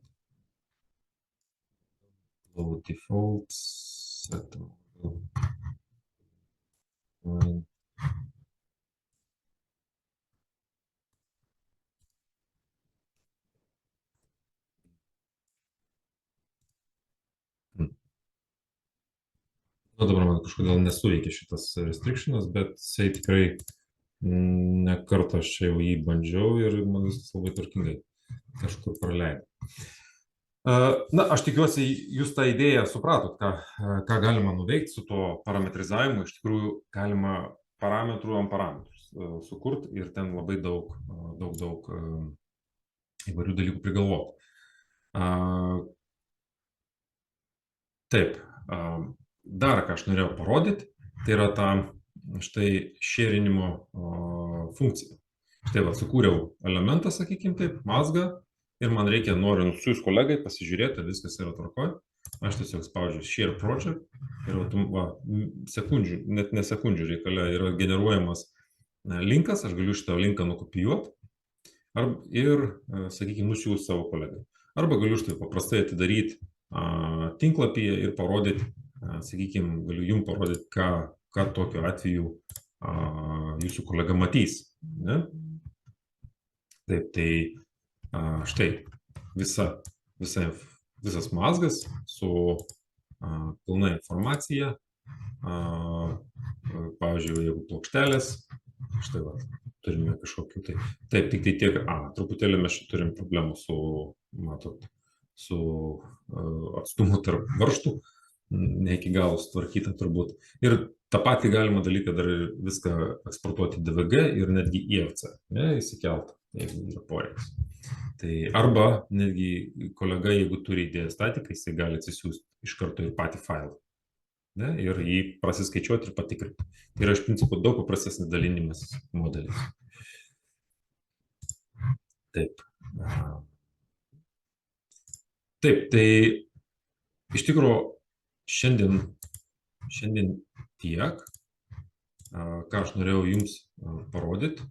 Load defaults. Set. Nu, dabar man kažkodėl nesuveikia šitas restrictionas, bet jisai tikrai ne kartą aš čia jau jį bandžiau ir man viskas labai tvarkingai kažkur praleidau. Na, aš tikiuosi, jūs tą idėją supratot, ką galima nuveikti su to parametrizavimu. Iš tikrųjų, galima parametrų ant parametrus sukurti ir ten labai daug įvairių dalykų prigalvoti. Taip, dar ką aš norėjau parodyti, tai yra ta štai šėrinimo funkcija. Štai va, sukūriau elementą, sakykime taip, mazgą ir man reikia, noriu nusiųsti kolegai, pasižiūrėti, viskas yra tvarkoj. Aš tiesiog spaudžiu share project ir va, sekundžių, net ne sekundžių reikalia yra generuojamas linkas, aš galiu šitą linką nukopijuoti ir, sakykime, nusiųsti savo kolegai. Arba galiu štai paprastai atidaryti tinklapyje ir parodyti, sakykime, galiu jums parodyti, ką tokiu atveju jūsų kolega matys. Ne? Taip, tai štai visas mazgas su pilna informacija. Pavyzdžiui, jeigu plokštelės, štai va, turime kažkokių tai. Taip, tik tai tiek, truputėlį mes čia turim problemų su, matot, su atstumu tarp varžtų, ne iki galo sutvarkyta turbūt. Ir tą patį galima dalyką dar viską eksportuoti DVG ir netgi IFC, įsikeltą, jeigu yra poreikis. Tai arba netgi kolega, jeigu turi idėją statiką, jisai gali atsisiųsti iš karto ir patį failą. Ir jį prasiskaičiuoti ir patikrinti. Tai yra iš principo daug paprastesnis dalinimas modelis. Taip. Taip, tai iš tikrųjų šiandien tiek, ką aš norėjau jums parodyti.